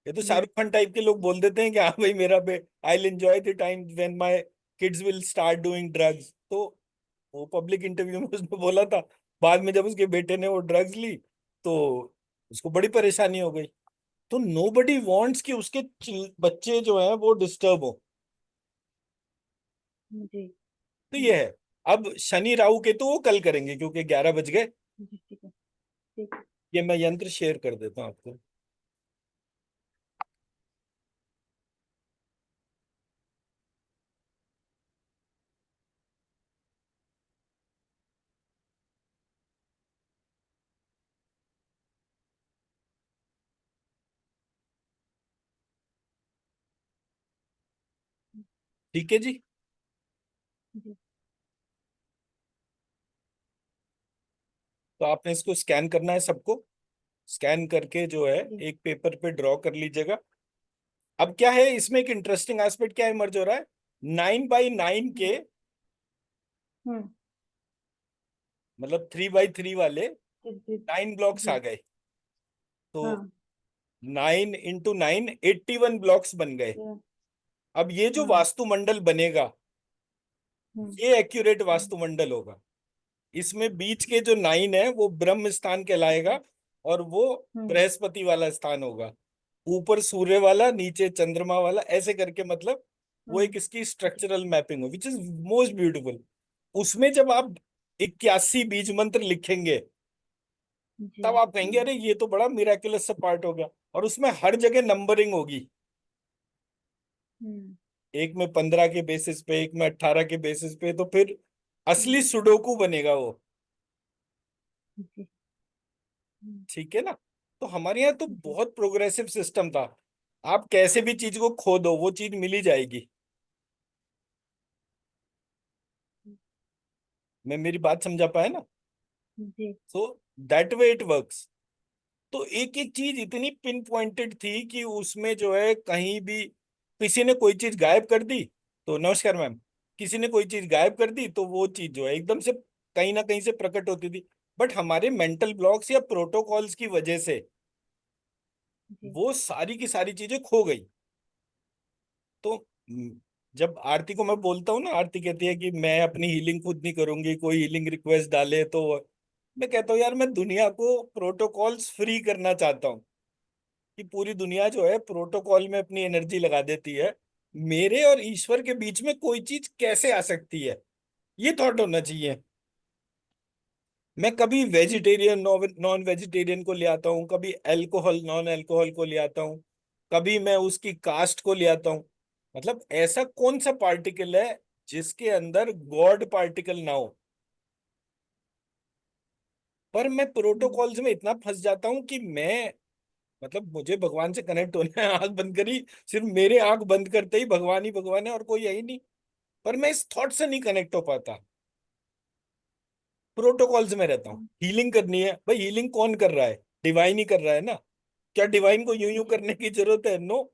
ये तो जी। शाहरुख खान टाइप के लोग बोल देते हैं कि हाँ भाई मेरा बे I will enjoy the time when my kids will start doing drugs. तो वो पब्लिक इंटरव्यू में उसने बोला था। बाद में जब उसके बेटे ने वो ड्रग्स ली तो उसको बड़ी परेशानी हो गई। तो नोबडी वांट्स कि उसके बच्चे जो हैं वो डिस्टर्ब हो। जी। तो ये है। अब शनि राहु के तो वो कल करेंगे क्योंकि 11 बज गए। जी। ठीक है। ठीक है। ये मैं यंत्र शेयर कर देता हूँ आपको। ठीक है जी। जी। तो आपने इसको स्कैन करना है सबको। स्कैन करके जो है जी। एक पेपर पे ड्रॉ कर लीजिएगा। अब क्या है इसमें एक इंटरेस्टिंग एस्पेक्ट क्या इमर्ज हो रहा है? 9x9 हम्म। के हम्म। मतलब 3x3 वाले जी। जी। 9 ब्लॉक्स आ जी। गए। तो हाँ। 9 × 9 81 ब्लॉक्स बन गए। ये- अब ये जो हाँ। वास्तुमंडल बनेगा हम्म। ये एक्यूरेट हम्म। वास्तुमंडल होगा। इसमें बीच के जो 9 है वो ब्रह्म स्थान कहलाएगा और वो हम्म। बृहस्पति वाला स्थान होगा। ऊपर सूर्य वाला नीचे चंद्रमा वाला ऐसे करके मतलब वो हम्म। एक इसकी स्ट्रक्चरल मैपिंग हो विच इज मोस्ट ब्यूटीफुल। उसमें जब आप 81 बीज मंत्र लिखेंगे जी। तब आप कहेंगे अरे ये तो बड़ा मिराकुलस सा पार्ट हो गया। और उसमें हर जगह नंबरिंग होगी। हम्म। एक में 15 के बेसिस पे एक में 18 के बेसिस पे तो फिर हम्म। असली सुडोकू बनेगा वो। जी। हम्म। ठीक है ना? तो हमारे यहाँ तो जी। बहुत प्रोग्रेसिव सिस्टम था। आप कैसे भी चीज को खो दो वो चीज मिल ही जाएगी। मैं मेरी बात समझा पाया ना? जी। So that way it works. तो एक एक चीज इतनी पिन पॉइंटेड थी कि उसमें जो है कहीं भी किसी ने कोई चीज गायब कर दी तो नमस्कार मैम, किसी ने कोई चीज गायब कर दी तो वो चीज जो है एकदम से कहीं ना कहीं से प्रकट होती थी। बट हमारे मेंटल ब्लॉक्स या प्रोटोकॉल्स की वजह से जी। वो सारी की सारी चीजें खो गई। तो जब आरती को मैं बोलता हूँ ना, आरती कहती है कि मैं अपनी हीलिंग खुद नहीं करूंगी, कोई हीलिंग रिक्वेस्ट डाले तो मैं कहता हूँ यार मैं दुनिया को प्रोटोकॉल्स फ्री करना चाहता हूँ कि पूरी दुनिया जो है प्रोटोकॉल में अपनी एनर्जी लगा देती है। मेरे और ईश्वर के बीच में कोई चीज कैसे आ सकती है ये थॉट होना चाहिए। मैं कभी वेजिटेरियन नॉन वेजिटेरियन को ले आता हूँ, कभी अल्कोहल नॉन अल्कोहल को ले आता हूँ, कभी मैं उसकी कास्ट को ले आता हूँ। मतलब ऐसा कौन सा पार्टिकल है जिसके अंदर गॉड पार्टिकल ना हो? पर मैं हम्म। प्रोटोकॉल्स में इतना फंस जाता हूँ कि मैं मतलब मुझे भगवान से कनेक्ट होना है आंख बंद करी, सिर्फ मेरे आंख बंद करते ही भगवान ही भगवान है और कोई है ही नहीं। पर मैं इस थॉट से नहीं कनेक्ट हो पाता। प्रोटोकॉल्स में रहता हूँ। हीलिंग करनी है भाई, हीलिंग कौन कर रहा है? डिवाइन ही कर रहा है ना। क्या डिवाइन को यूं यूं जी। करने की जरूरत है? नो।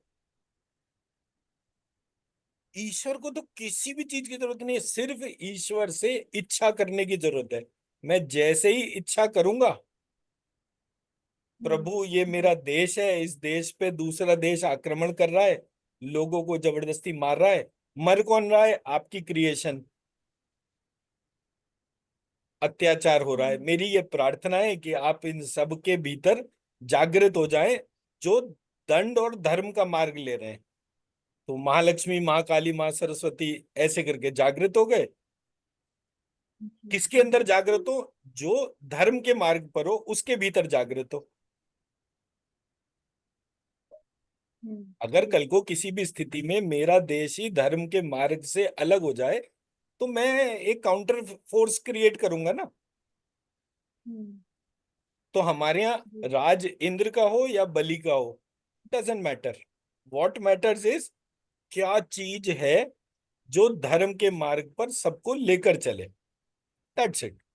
ईश्वर को तो किसी भी चीज की जरूरत नहीं है, सिर्फ ईश्वर से इच्छा करने की जरूरत है। मैं जैसे ही इच्छा करूंगा प्रभु ये जी। मेरा देश है, इस देश पे दूसरा देश आक्रमण कर रहा है, लोगों को जबरदस्ती मार रहा है। मर कौन रहा है? आपकी क्रिएशन। अत्याचार हो रहा है। हम्म। मेरी ये प्रार्थना है कि आप इन सब के भीतर जागृत हो जाएं जो दंड और धर्म का मार्ग ले रहे हैं। तो महालक्ष्मी, माँ काली, माँ सरस्वती ऐसे करके जागृत हो गए। जी। किसके अंदर जागृत हो? जो धर्म के मार्ग पर हो उसके भीतर जागृत हो। अगर जी। कल को किसी भी स्थिति में मेरा देश ही धर्म के मार्ग से अलग हो जाए तो मैं एक काउंटर फोर्स क्रिएट करूंगा ना। हम्म। तो हमारे यहाँ जी। राज इंद्र का हो या बलि का हो, doesn't matter. What matters is क्या चीज है जो धर्म के मार्ग पर सबको लेकर चले, दैट्स इट।